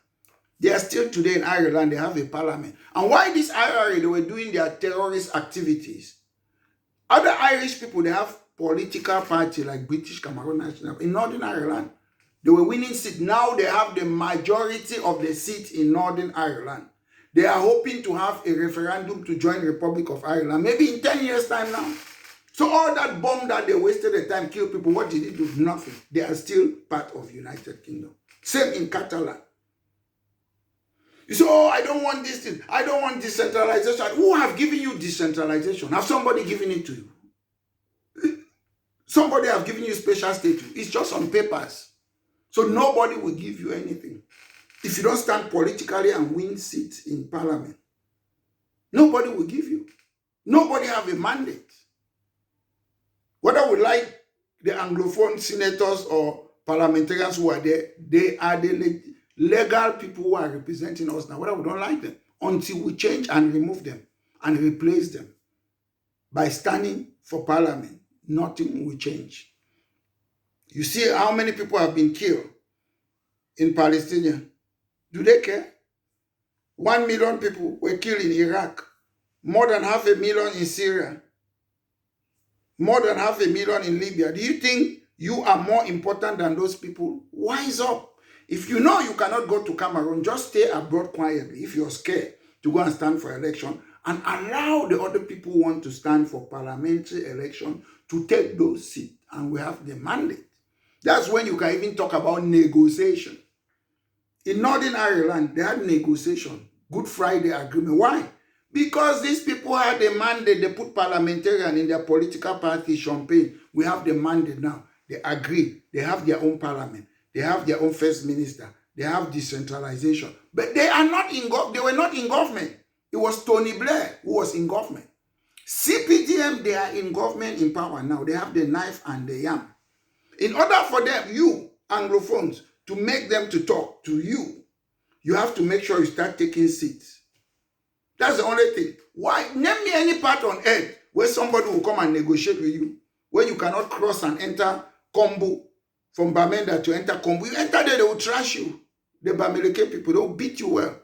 They are still today in Ireland. They have a parliament. And why this IRA, they were doing their terrorist activities. Other Irish people, they have political party like British Cameroon National. In Northern Ireland, they were winning seats. Now they have the majority of the seats in Northern Ireland. They are hoping to have a referendum to join the Republic of Ireland, maybe in 10 years' time now. So all that bomb that they wasted the time, kill people, what did it do? Nothing. They are still part of United Kingdom. Same in Catalan. You say, I don't want this thing. I don't want decentralization. Who have given you decentralization? Have somebody given it to you? Somebody have given you special status. It's just on papers. So nobody will give you anything. If you don't stand politically and win seats in parliament, nobody will give you. Nobody have a mandate. Whether we like the Anglophone senators or parliamentarians who are there, they are the legal people who are representing us now, whether we don't like them, until we change and remove them and replace them. By standing for parliament, nothing will change. You see how many people have been killed in Palestine. Do they care? 1 million people were killed in Iraq. More than 500,000 in Syria. More than 500,000 in Libya. Do you think you are more important than those people? Wise up. If you know you cannot go to Cameroon, just stay abroad quietly if you're scared to go and stand for election, and allow the other people who want to stand for parliamentary election to take those seats, and we have the mandate. That's when you can even talk about negotiation. In Northern Ireland, they had negotiation, Good Friday Agreement. Why? Because these people had a mandate. They put parliamentarian in their political party, Champagne. We have the mandate now. They agree. They have their own parliament. They have their own first minister. They have decentralization. But they are not in they were not in government. It was Tony Blair who was in government. CPDM, they are in government in power now. They have the knife and the yam. In order for them, you Anglophones, to make them to talk to you, you have to make sure you start taking seats. That's the only thing. Why? Name me any part on earth where somebody will come and negotiate with you, where you cannot cross and enter Kombu, from Bamenda to enter Kombu. You enter there, they will trash you. The Bameleke people, they will beat you well.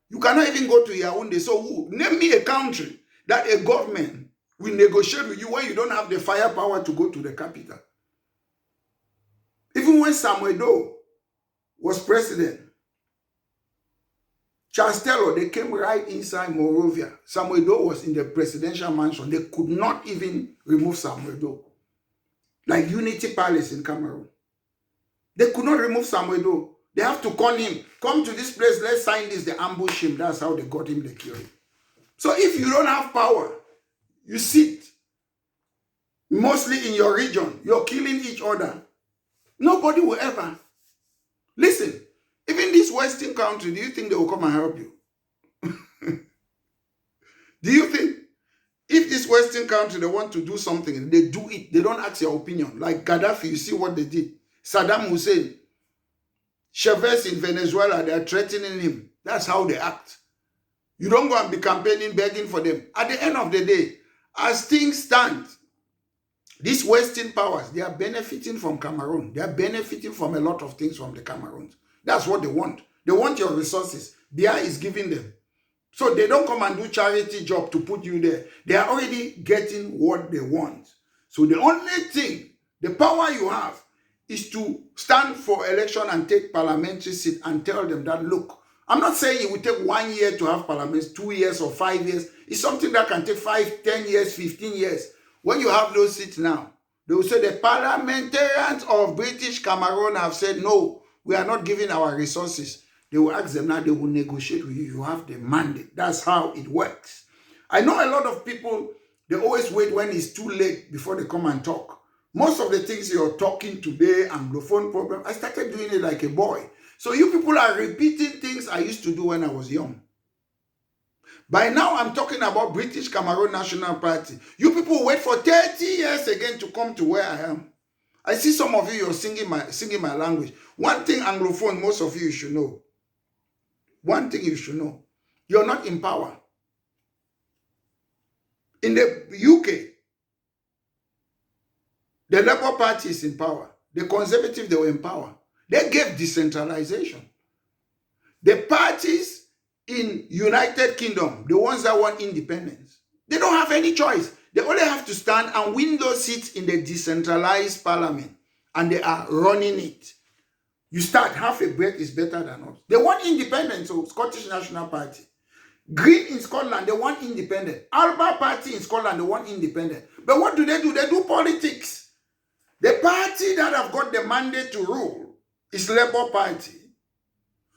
You cannot even go to Yaoundé. So name me a country that a government will negotiate with you when you don't have the firepower to go to the capital. Even when Samuel Doe was president, Charles Taylor, they came right inside Monrovia. Samuel Doe was in the presidential mansion. They could not even remove Samuel Doe. Like Unity Palace in Cameroon. They could not remove Samuel Doe. They have to call him. Come to this place, let's sign this. They ambush him. That's how they got him, they killed him. So if you don't have power, you sit. Mostly in your region. You're killing each other. Nobody will ever. Listen, even this Western country, do you think they will come and help you? Do you think if this Western country, they want to do something, they do it, they don't ask your opinion. Like Gaddafi, you see what they did. Saddam Hussein, Chavez in Venezuela, they are threatening him. That's how they act. You don't go and be campaigning, begging for them. At the end of the day, as things stand, these Western powers, they are benefiting from Cameroon. They are benefiting from a lot of things from the Cameroons. That's what they want. They want your resources. Bia is giving them. So they don't come and do charity job to put you there. They are already getting what they want. So the only thing, the power you have, is to stand for election and take parliamentary seat and tell them that, look, I'm not saying it will take 1 year to have parliament, 2 years or 5 years. It's something that can take 5, 10 years, 15 years. When you have those seats now, they will say the parliamentarians of British Cameroon have said, no, we are not giving our resources. They will ask them now, they will negotiate with you. You have the mandate. That's how it works. I know a lot of people, they always wait when it's too late before they come and talk. Most of the things you're talking today, Anglophone problem, I started doing it like a boy. So you people are repeating things I used to do when I was young. By now, I'm talking about British Cameroon National Party. You people wait for 30 years again to come to where I am. I see some of you, you're singing my language. One thing, Anglophone, most of you should know. One thing you should know. You're not in power. In the UK, the Labour Party is in power. The Conservatives, they were in power. They gave decentralization. The parties in United Kingdom, the ones that want independence, they don't have any choice. They only have to stand and win those seats in the decentralized parliament. And they are running it. You start, half a breath is better than us. They want independence, so Scottish National Party. Green in Scotland, they want independent. Alba Party in Scotland, they want independent. But what do? They do politics. The party that have got the mandate to rule is Labour Party.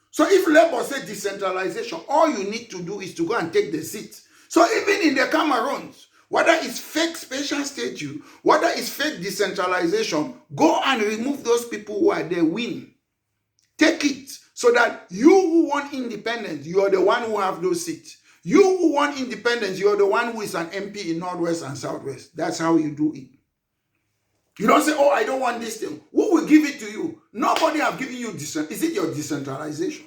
So if Labour says decentralization, all you need to do is to go and take the seats. So even in the Cameroons, whether it's fake special statute, whether it's fake decentralization, go and remove those people who are there, win. Take it so that you who want independence, you are the one who have those seats. You who want independence, you are the one who is an MP in Northwest and Southwest. That's how you do it. You don't say, oh, I don't want this thing. Who will give it to you? Nobody have given you this. Is it your decentralization?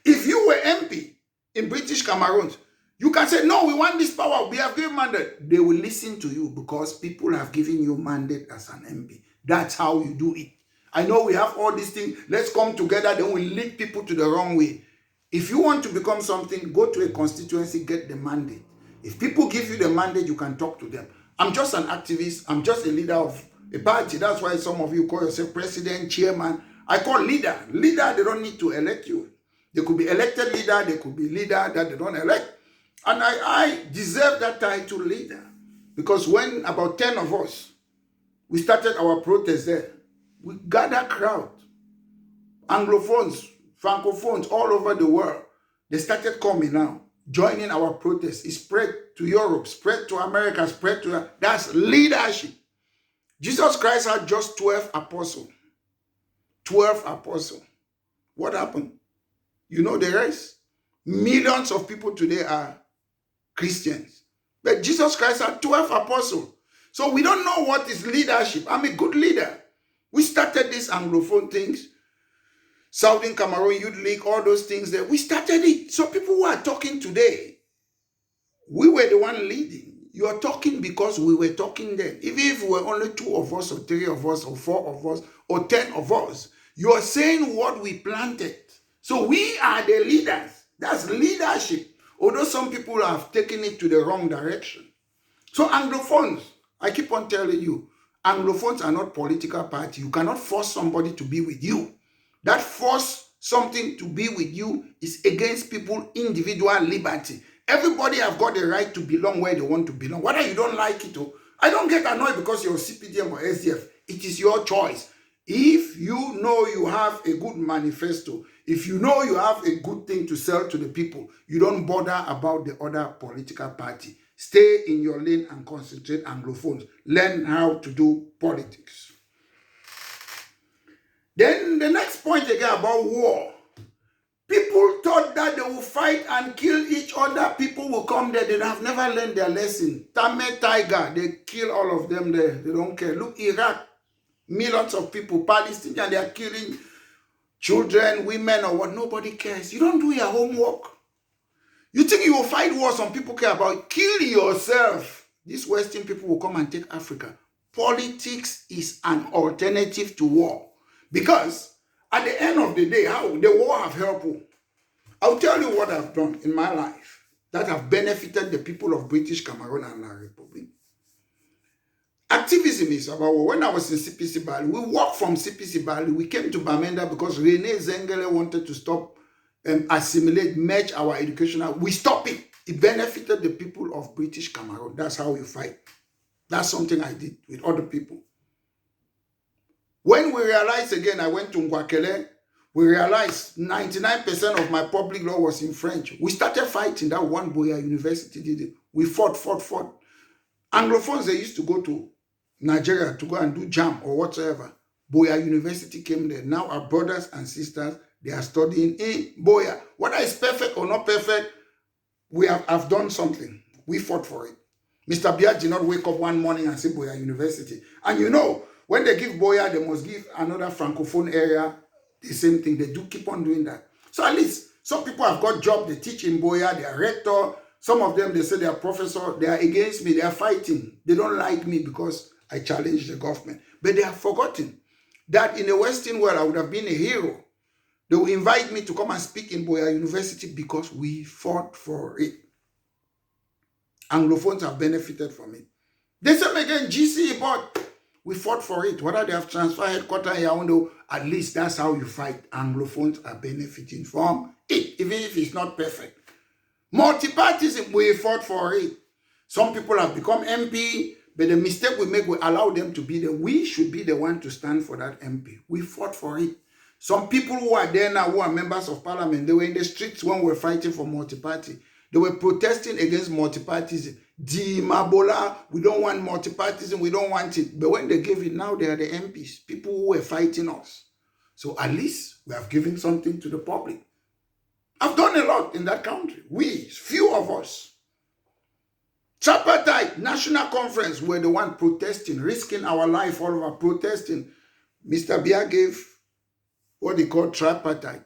If you were MP in British Cameroons, you can say, no, we want this power. We have given mandate. They will listen to you because people have given you mandate as an MP. That's how you do it. I know we have all these things. Let's come together. Then we lead people to the wrong way. If you want to become something, go to a constituency, get the mandate. If people give you the mandate, you can talk to them. I'm just an activist. I'm just a leader of a party. That's why some of you call yourself president, chairman. I call leader. Leader, they don't need to elect you. They could be elected leader. They could be leader that they don't elect. And I deserve that title leader. Because when about 10 of us, we started our protest there, we gathered crowd. Anglophones, Francophones all over the world. They started coming now, joining our protest. It spread to Europe, spread to America, spread to... That's leadership. Jesus Christ had just 12 apostles. 12 apostles. What happened? You know the rest? Millions of people today are Christians. But Jesus Christ had 12 apostles. So we don't know what is leadership. I'm a good leader. We started these Anglophone things. Southern Cameroon Youth League, all those things there. We started it. So people who are talking today, we were the one leading. You are talking because we were talking then. Even if we were only 2 of us or 3 of us or 4 of us or 10 of us, you are saying what we planted. So we are the leaders. That's leadership. Although some people have taken it to the wrong direction. So Anglophones, I keep on telling you, Anglophones are not political party. You cannot force somebody to be with you. That force something to be with you is against people's individual liberty. Everybody have got the right to belong where they want to belong. Whether you don't like it or I don't get annoyed because you're CPDM or SDF. It is your choice. If you know you have a good manifesto, if you know you have a good thing to sell to the people, you don't bother about the other political party. Stay in your lane and concentrate Anglophones. Learn how to do politics. Then the next point again about war. People thought that they will fight and kill each other. People will come there. They have never learned their lesson. Tame Tiger, they kill all of them there. They don't care. Look, Iraq, millions of people, Palestinians, they are killing children, women, or what. Nobody cares. You don't do your homework. You think you will fight war some people care about? Kill yourself. These Western people will come and take Africa. Politics is an alternative to war. Because at the end of the day, how the war have helped you. I'll tell you what I've done in my life that have benefited the people of British Cameroon and our Republic. Activism is about when I was in CPC Bali. We walked from CPC Bali. We came to Bamenda because Rene Zengele wanted to stop and assimilate, merge our educational. We stopped it. It benefited the people of British Cameroon. That's how you fight. That's something I did with other people. When we realized again, I went to Ngwakele, we realized 99% of my public law was in French. We started fighting. That one Boya University did it. We fought. Anglophones, they used to go to Nigeria to go and do jam or whatsoever. Boya University came there. Now our brothers and sisters, they are studying in Boya. Whether it's perfect or not perfect, we have done something. We fought for it. Mr. Biya did not wake up one morning and say Boya University. And you know, when they give Boya, they must give another Francophone area the same thing. They do keep on doing that. So at least some people have got jobs. They teach in Boya. They are rector. Some of them, they say they are professor. They are against me. They are fighting. They don't like me because I challenge the government. But they have forgotten that in the Western world, I would have been a hero. They will invite me to come and speak in Boya University because we fought for it. Anglophones have benefited from it. The same again, GC, but we fought for it. Whether they have transfer headquarters in Yaoundé, at least that's how you fight. Anglophones are benefiting from it, even if it's not perfect. Multipartyism, we fought for it. Some people have become MP, but the mistake we make, we allow them to be there. We should be the one to stand for that MP. We fought for it. Some people who are there now, who are members of parliament, they were in the streets when we were fighting for multiparty. They were protesting against multipartyism. Di Mabola, we don't want multipartyism, we don't want it. But when they gave it, now they are the MPs, people who were fighting us. So at least we have given something to the public. I've done a lot in that country. We, few of us. Tripartite National Conference were the one protesting, risking our life all over, protesting. Mr. Biya gave what they call tripartite.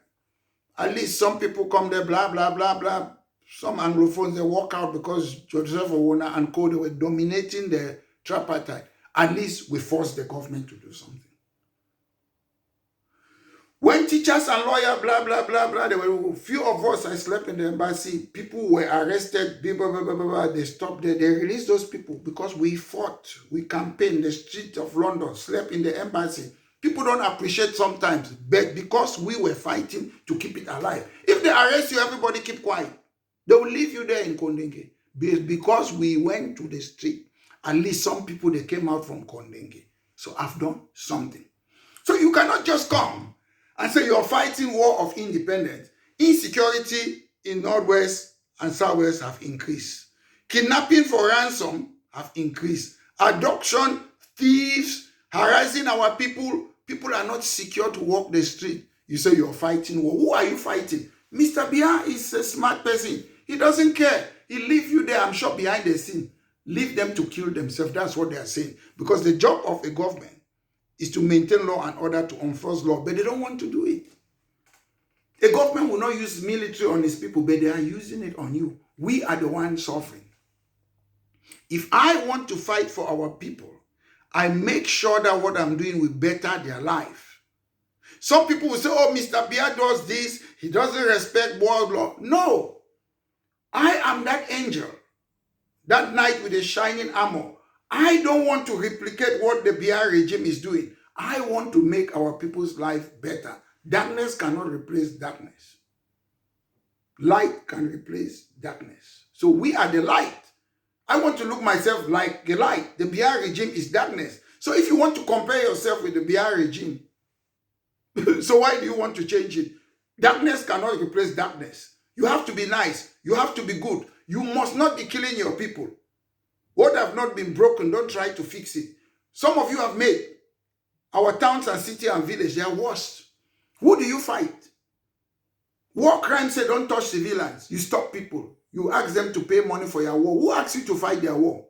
At least some people come there, blah, blah, blah, blah. Some Anglophones, they walk out because Joseph Owona and co, they were dominating the tripartite. At least we forced the government to do something. When teachers and lawyers, blah, blah, blah, blah, there were few of us, I slept in the embassy, people were arrested, blah, blah, blah, blah, blah, they stopped there, they released those people because we fought, we campaigned the street of London, slept in the embassy. People don't appreciate sometimes, but because we were fighting to keep it alive. If they arrest you, everybody keep quiet. They will leave you there in Kondenge. Because we went to the street, at least some people, they came out from Kondenge. So I've done something. So you cannot just come and say you're fighting war of independence. Insecurity in Northwest and Southwest have increased. Kidnapping for ransom have increased. Abduction, thieves, harassing our people, People are not secure to walk the street. You say you're fighting war. Who are you fighting? Mr. Bia is a smart person. He doesn't care. He leave you there, I'm sure, behind the scene. Leave them to kill themselves. That's what they are saying. Because the job of a government is to maintain law and order, to enforce law, but they don't want to do it. A government will not use military on its people, but they are using it on you. We are the ones suffering. If I want to fight for our people, I make sure that what I'm doing will better their life. Some people will say, oh, Mr. Bia does this, he doesn't respect world law. No, I am that angel, that knight with a shining armor. I don't want to replicate what the Bia regime is doing. I want to make our people's life better. Darkness cannot replace darkness. Light can replace darkness. So we are the light. I want to look myself like the light. The Bia regime is darkness. So if you want to compare yourself with the Bia regime, so why do you want to change it? Darkness cannot replace darkness. You have to be nice. You have to be good. You must not be killing your people. What have not been broken, don't try to fix it. Some of you have made our towns and city and village, they are worse. Who do you fight? War crimes say don't touch civilians. You stop people. You ask them to pay money for your war. Who asks you to fight their war?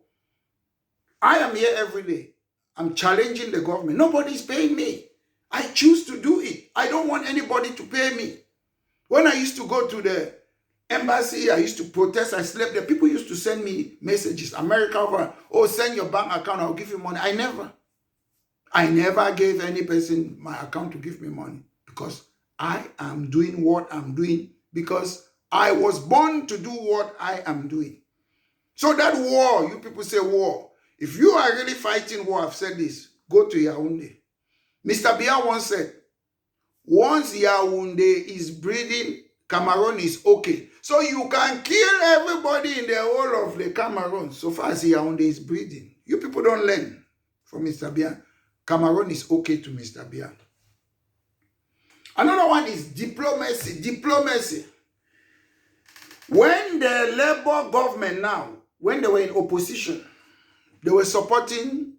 I am here every day. I'm challenging the government. Nobody is paying me. I choose to do it. I don't want anybody to pay me. When I used to go to the embassy, I used to protest, I slept there. People used to send me messages. America, oh, send your bank account, I'll give you money. I never gave any person my account to give me money, because I am doing what I'm doing because I was born to do what I am doing. So that war, you people say war. If you are really fighting war, I've said this, go to Yaoundé. Mr. Bia once said, once Yaoundé is breathing, Cameroon is okay. So you can kill everybody in the whole of the Cameroon so far as Yaoundé is breathing. You people don't learn from Mr. Bia. Cameroon is okay to Mr. Bia. Another one is diplomacy. Diplomacy. When the Labour government now, when they were in opposition, they were supporting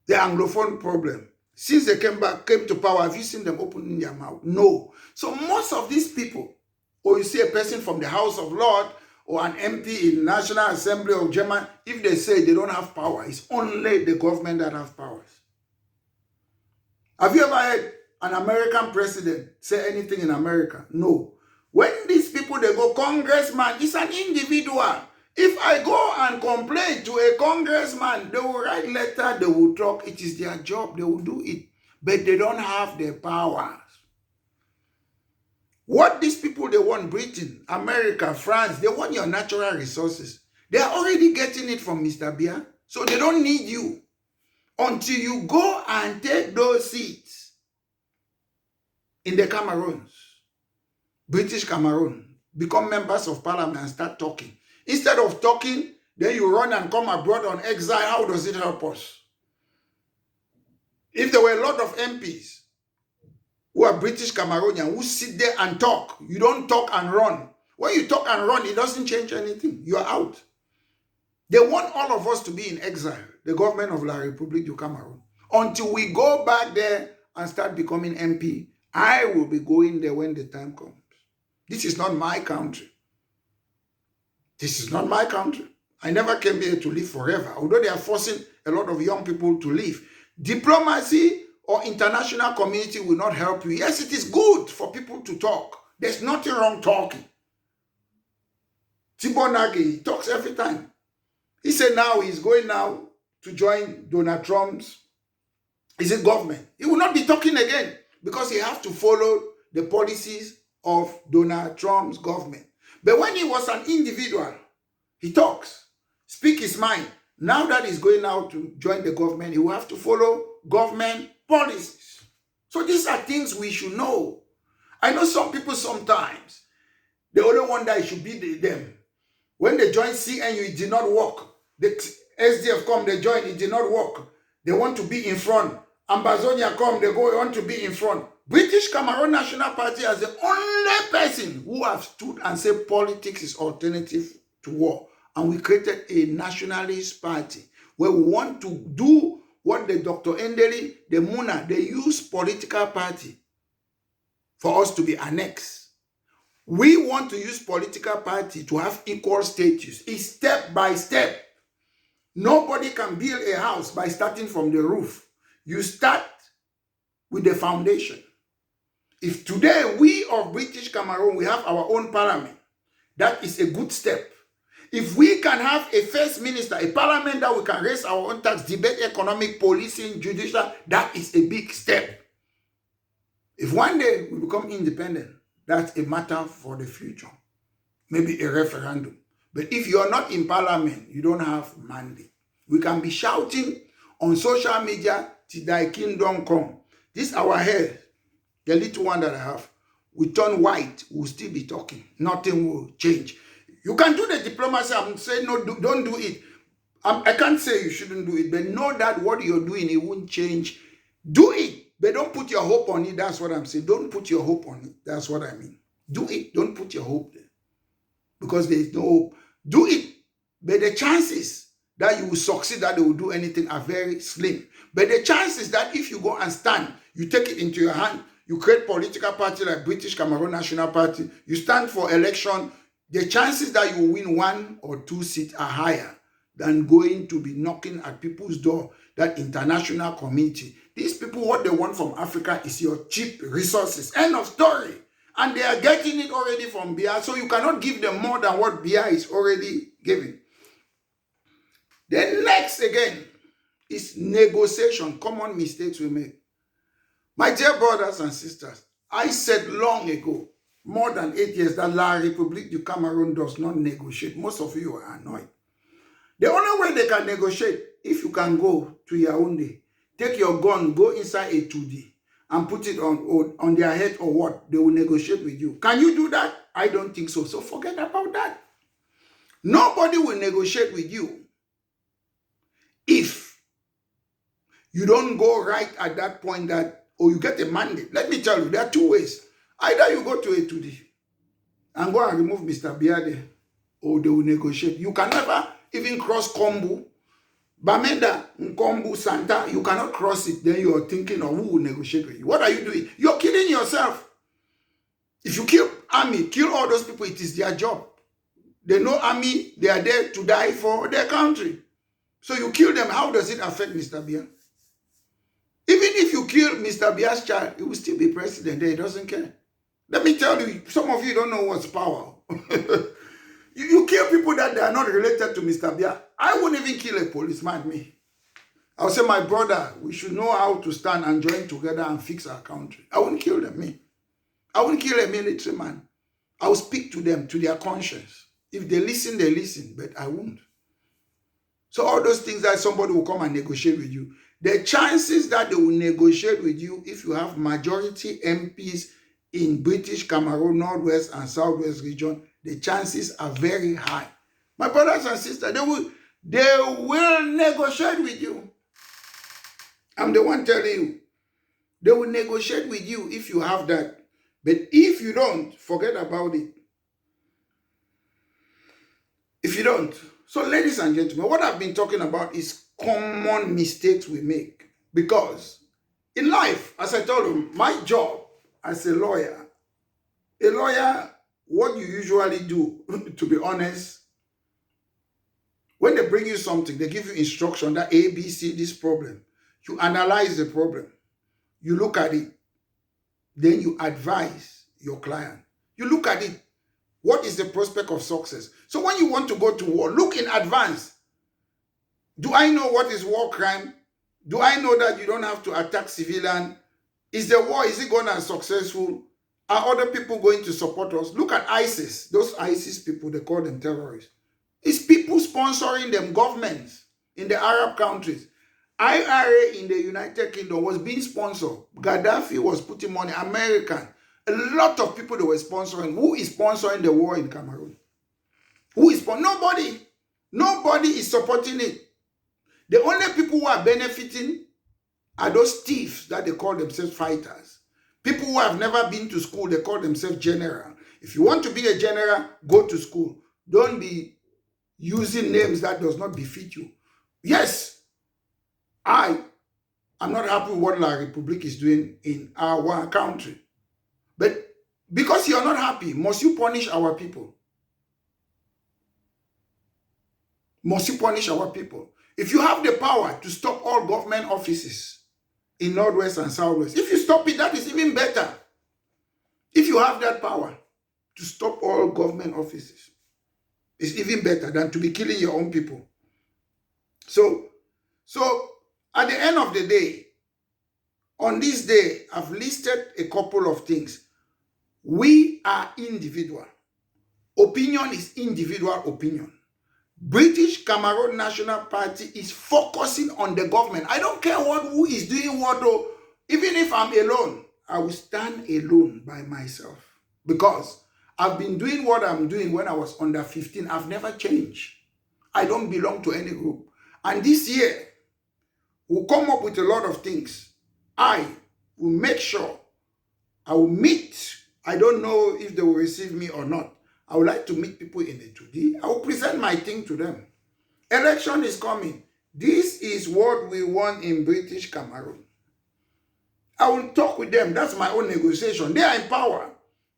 the Anglophone problem. Since they came to power, have you seen them opening their mouth? No. So most of these people, or you see a person from the House of Lords or an MP in National Assembly of Germany, if they say they don't have power, it's only the government that have powers. Have you ever heard an American president say anything in America? No. When these people, they go, congressman, it's an individual. If I go and complain to a congressman, they will write letter, they will talk. It is their job, they will do it. But they don't have the powers. What these people, they want, Britain, America, France, they want your natural resources. They are already getting it from Mr. Bia. So they don't need you. Until you go and take those seats in the Cameroons, British Cameroon, become members of parliament and start talking. Instead of talking, then you run and come abroad on exile. How does it help us? If there were a lot of MPs who are British Cameroonian who sit there and talk, you don't talk and run. When you talk and run, it doesn't change anything. You are out. They want all of us to be in exile, the government of La République du Cameroon. Until we go back there and start becoming MP, I will be going there when the time comes. This is not my country. This is not my country. I never came here to live forever, although they are forcing a lot of young people to leave. Diplomacy or international community will not help you. Yes, it is good for people to talk. There's nothing wrong talking. Tibonagi talks every time. He said now he's going now to join Donald Trump's government. He will not be talking again because he has to follow the policies of Donald Trump's government. But when he was an individual, he talks, speak his mind. Now that he's going out to join the government, he will have to follow government policies. So these are things we should know. I know some people sometimes, they only want that it should be them. When they join CNU, it did not work. The SDF come, they join, it did not work. They want to be in front. Ambazonia come, they want to be in front. British Cameroon National Party is the only person who have stood and said politics is alternative to war. And we created a nationalist party where we want to do what the Dr. Endeli, the Muna, they use political party for us to be annexed. We want to use political party to have equal status. It's step by step. Nobody can build a house by starting from the roof. You start with the foundation. If today we of British Cameroon, we have our own parliament, that is a good step. If we can have a first minister, a parliament that we can raise our own tax, debate economic, policing, judicial, that is a big step. If one day we become independent, that's a matter for the future. Maybe a referendum. But if you're not in parliament, you don't have mandate. We can be shouting on social media till thy kingdom come. This our hair, the little one that I have, we turn white, we'll still be talking. Nothing will change. You can do the diplomacy. I'm saying no, don't do it. I can't say you shouldn't do it, but know that what you're doing, it won't change. Do it, but don't put your hope on it. That's what I'm saying. Don't put your hope on it. That's what I mean. Do it. Don't put your hope there. Because there is no hope. Do it, but the chances that you will succeed, that they will do anything, are very slim. But the chances that if you go and stand, you take it into your hand, you create political party like British Cameroon National Party, you stand for election, the chances that you will win 1 or 2 seats are higher than going to be knocking at people's door, that international community. These people, what they want from Africa is your cheap resources. End of story. And they are getting it already from Bia, so you cannot give them more than what Bia is already giving. Then next again is negotiation, common mistakes we make. My dear brothers and sisters, I said long ago, more than 8 years, that La République du Cameroon does not negotiate. Most of you are annoyed. The only way they can negotiate, if you can go to Yaoundé, take your gun, go inside a 2D, and put it on their head or what, they will negotiate with you. Can you do that? I don't think so. So forget about that. Nobody will negotiate with you if you don't go right at that point that, or you get a mandate. Let me tell you, there are 2 ways. Either you go to a 2D and go and remove Mr. Biade, or they will negotiate. You can never even cross Kombu, Bamenda, Nkombu, Santa. You cannot cross it. Then you are thinking of who will negotiate with you. What are you doing? You're killing yourself. If you kill army, kill all those people, it is their job. They know army, they are there to die for their country. So you kill them. How does it affect Mr. Bia? Even if you kill Mr. Bia's child, he will still be president there. He doesn't care. Let me tell you, some of you don't know what's power. You kill people that they are not related to Mr. Bia. I wouldn't even kill a policeman, me. I'll say, my brother, we should know how to stand and join together and fix our country. I wouldn't kill them, me. I wouldn't kill a military man. I will speak to them, to their conscience. If they listen, they listen, but I won't. So all those things that somebody will come and negotiate with you, the chances that they will negotiate with you if you have majority MPs in British Cameroon, Northwest and Southwest region, the chances are very high. My brothers and sisters, they will negotiate with you. I'm the one telling you. They will negotiate with you if you have that. But if you don't, forget about it. If you don't. So ladies and gentlemen, what I've been talking about is common mistakes we make. Because in life, as I told you, my job as a lawyer, what you usually do, to be honest, when they bring you something, they give you instruction that A, B, C, this problem. You analyze the problem. You look at it. Then you advise your client. You look at it. What is the prospect of success? So when you want to go to war, look in advance. Do I know what is war crime? Do I know that you don't have to attack civilian? Is the war, is it going to be successful? Are other people going to support us? Look at ISIS. Those ISIS people, they call them terrorists. It's people sponsoring them, governments in the Arab countries. IRA in the United Kingdom was being sponsored. Gaddafi was putting money, American. A lot of people they were sponsoring. Who is sponsoring the war in Cameroon? Who is sponsoring? Nobody. Nobody is supporting it. The only people who are benefiting are those thieves that they call themselves fighters. People who have never been to school, they call themselves general. If you want to be a general, go to school. Don't be using names that does not befit you. Yes, I I'm not happy with what La République is doing in our country. But because you're not happy, must you punish our people? Must you punish our people? If you have the power to stop all government offices in Northwest and Southwest, if you stop it, that is even better. If you have that power to stop all government offices, it's even better than to be killing your own people. So at the end of the day, on this day, I've listed a couple of things. We are individual. Opinion is individual opinion. British Cameroon National Party is focusing on the government. I don't care who is doing what, though. Even if I'm alone, I will stand alone by myself. Because I've been doing what I'm doing when I was under 15. I've never changed. I don't belong to any group. And this year, we'll come up with a lot of things. I will make sure I will meet. I don't know if they will receive me or not. I would like to meet people in the 2D. I will present my thing to them. Election is coming. This is what we want in British Cameroon. I will talk with them. That's my own negotiation. They are in power.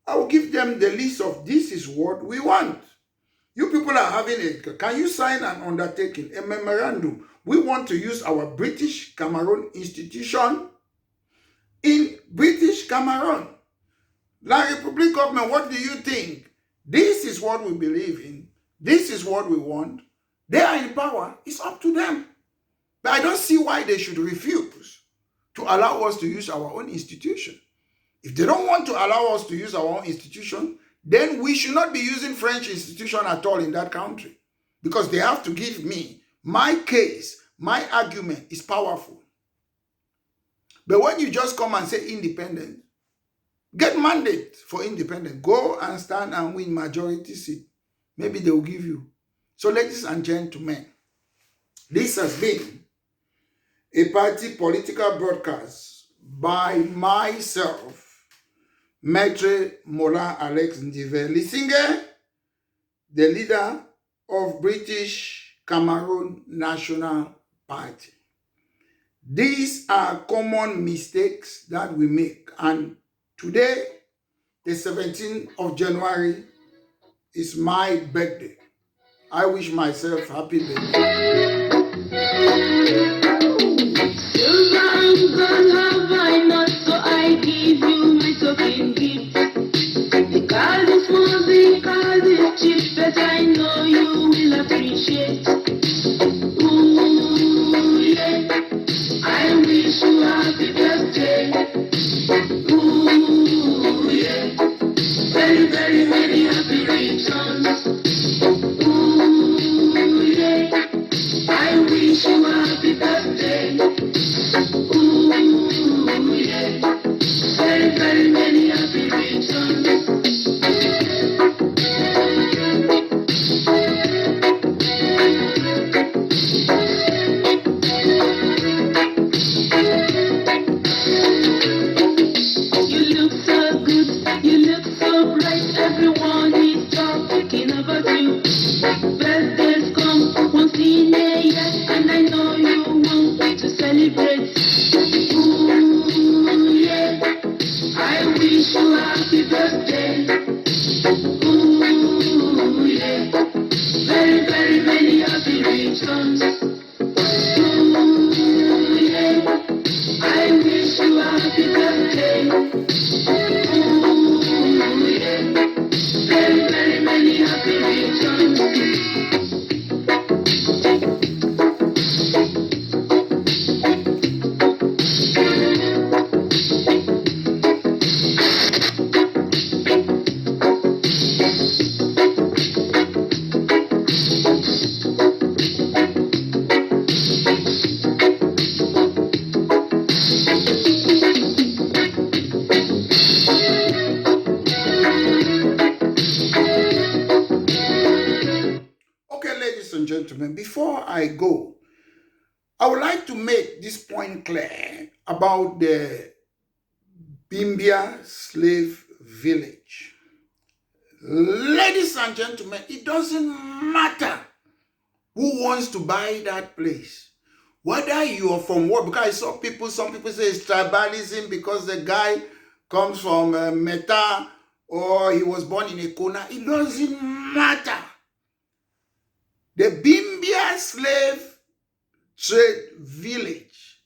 I will give them the list of this is what we want. You people are having a, can you sign an undertaking, a memorandum? We want to use our British Cameroon institution in British Cameroon. La République government, what do you think? This is what we believe in. This is what we want. They are in power. It's up to them. But I don't see why they should refuse to allow us to use our own institution. If they don't want to allow us to use our own institution, then we should not be using French institution at all in that country. Because they have to give me my case, my argument is powerful. But when you just come and say independent, get mandate for independent. Go and stand and win majority seat. Maybe they will give you. So ladies and gentlemen, this has been a party political broadcast by myself, Maître Mola Alex Ndive-Lisingé, the leader of British Cameroon National Party. These are common mistakes that we make, and today, the 17th of January, is my birthday. I wish myself happy birthday. Silver have I not, so I give you my token gift. Because it's small, because it's cheap, but I know you will appreciate. Ooh, yeah, I wish you happy birthday. Ooh, yeah, very, very, very happy returns. Ooh, yeah, I wish you happy birthday. Ooh, yeah, very, very many happy returns. You look so good, you look so bright, everyone is talking about you. Birthdays come once in a year, and I know you want to celebrate. Ooh, yeah, I wish you happy birthday. Ooh, yeah, very, very many happy returns. Ooh, yeah, I wish you happy birthday. Ooh, yeah, very, very many happy returns. Okay, ladies and gentlemen, before I go, I would like to make this point clear about the Bimbia slave village. Ladies and gentlemen, it doesn't matter who wants to buy that place, Whether you are from what, because I saw people, some people say it's tribalism because the guy comes from Meta or he was born in a corner. It doesn't matter. The Bimbia slave trade village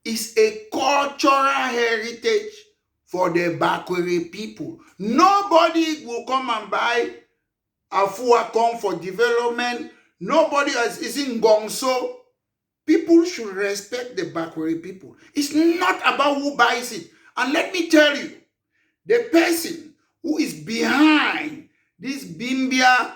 is a cultural heritage for the Bakwere people. Nobody will come and buy Afuakon for development. Nobody is in Gongso. People should respect the Bakwere people. It's not about who buys it. And let me tell you, the person who is behind this Bimbia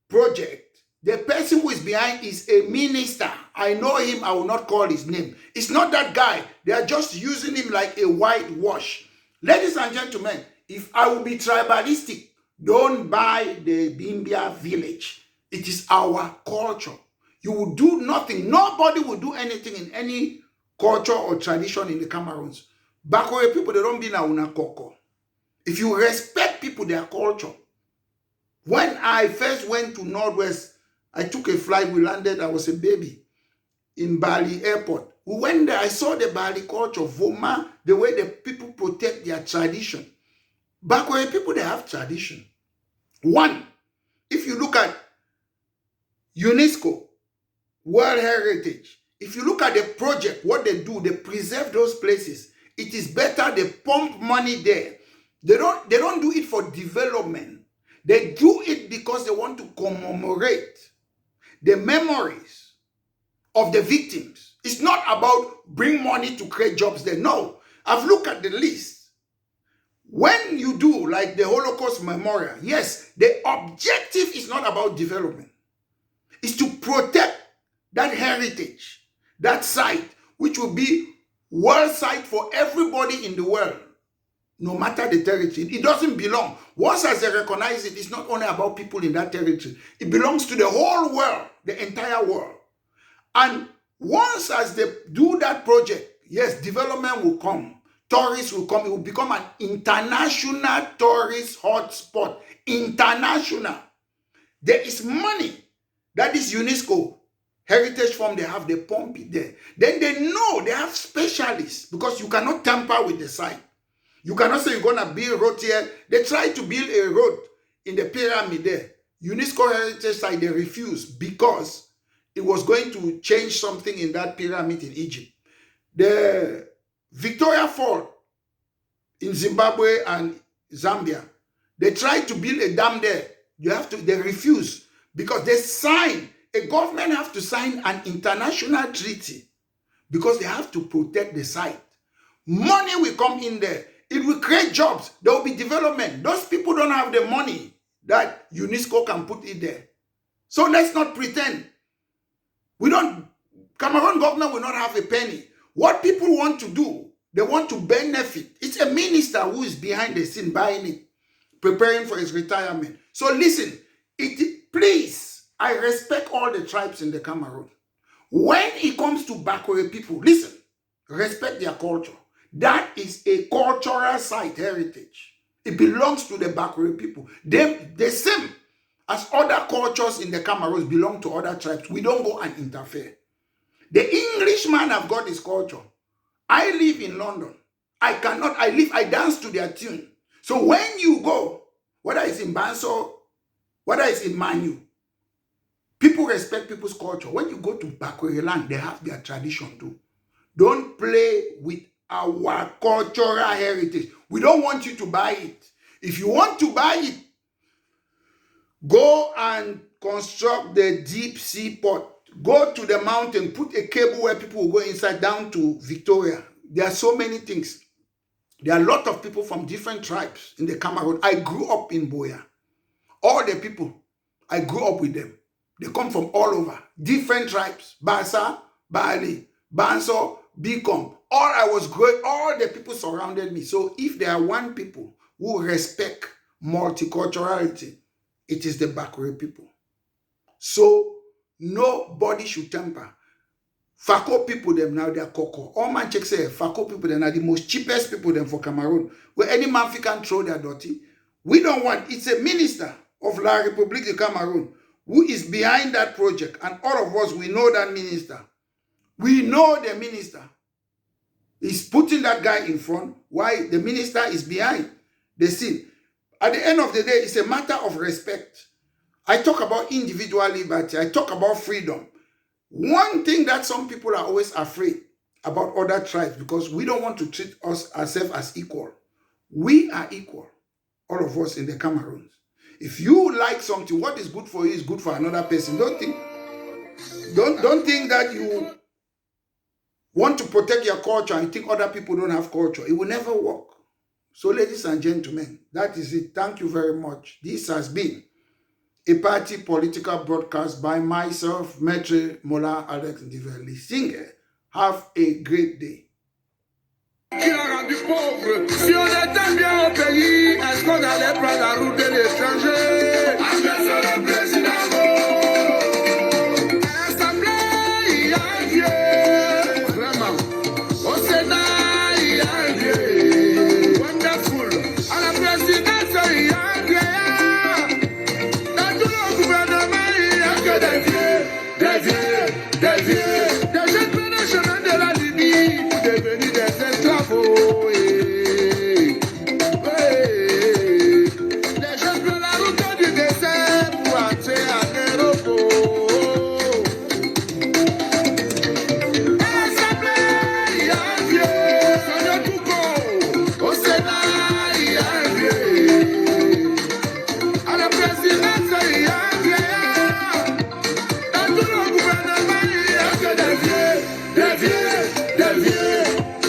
project, the person who is behind is a minister. I know him, I will not call his name. It's not that guy. They are just using him like a whitewash. Ladies and gentlemen, if I will be tribalistic, don't buy the Bimbia village. It is our culture. You will do nothing. Nobody will do anything in any culture or tradition in the Cameroons. Bakwere people, they don't be na una koko. If you respect people, their culture. When I first went to Northwest, I took a flight, we landed, I was a baby in Bali airport. We went there, I saw the Bali culture, Voma, the way the people protect their tradition. Bakwere people, they have tradition. One, if you look at UNESCO, World Heritage, if you look at the project, what they do, they preserve those places. It is better they pump money there. They don't do it for development. They do it because they want to commemorate the memories of the victims. It's not about bring money to create jobs there. No, I've looked at the list. When you do like the Holocaust Memorial, yes, the objective is not about development. It's to protect that heritage, that site, which will be world site for everybody in the world, no matter the territory. It doesn't belong. Once as they recognize it, it's not only about people in that territory. It belongs to the whole world, the entire world. And once as they do that project, yes, development will come. Tourists will come. It will become an international tourist hotspot. International. There is money that is UNESCO Heritage Fund, they have, they pump it there. Then they know they have specialists because you cannot tamper with the site. You cannot say you're going to build a road here. They tried to build a road in the pyramid there. UNESCO Heritage Site, they refused because it was going to change something in that pyramid in Egypt. The Victoria Fall in Zimbabwe and Zambia, they tried to build a dam there. They refuse because they sign, a government have to sign an international treaty because they have to protect the site. Money will come in there. It will create jobs. There will be development. Those people don't have the money that UNESCO can put in there. So let's not pretend. Cameroon government will not have a penny. What people want to do, they want to benefit. It's a minister who is behind the scene buying it, preparing for his retirement. So listen, please, I respect all the tribes in the Cameroon. When it comes to Bakwere people, listen, respect their culture. That is a cultural site heritage. It belongs to the Bakwere people. The same as other cultures in the Cameroons belong to other tribes. We don't go and interfere. The Englishman have got his culture. I live in London. I dance to their tune. So when you go, whether it's in Banso, whether it's in Manu, people respect people's culture. When you go to Bakwere land, they have their tradition too. Don't play with our cultural heritage. We don't want you to buy it. If you want to buy it, go and construct the deep sea port. Go to the mountain, put a cable where people will go inside down to Victoria. There are so many things. There are a lot of people from different tribes in the Cameroon. I grew up in Boya. All the people, I grew up with them. They come from all over. Different tribes. Basa, Bali, Banso, Bikom. All the people surrounded me. So if there are one people who respect multiculturality, it is the Bakwere people. So nobody should temper. Fako people, them now, they are Koko. All man check say, Fako people, them are the most cheapest people them for Cameroon. Where any man can throw their dirty. We don't want, it's a minister of La République de Cameroon who is behind that project. And all of us, we know that minister. We know the minister is putting that guy in front while the minister is behind the scene. At the end of the day, it's a matter of respect. I talk about individual liberty. I talk about freedom. One thing that some people are always afraid about other tribes, because we don't want to treat ourselves as equal. We are equal, all of us in the Cameroons. If you like something, what is good for you is good for another person. Don't think that you want to protect your culture and think other people don't have culture. It will never work. So, ladies and gentlemen, that is it. Thank you very much. This has been a party political broadcast by myself, Maître Mola Alex Ndiveli Singer. Have a great day. Qui l'a rendu pauvre? Si on était bien au pays, est-ce qu'on allait prendre la route de l'étranger?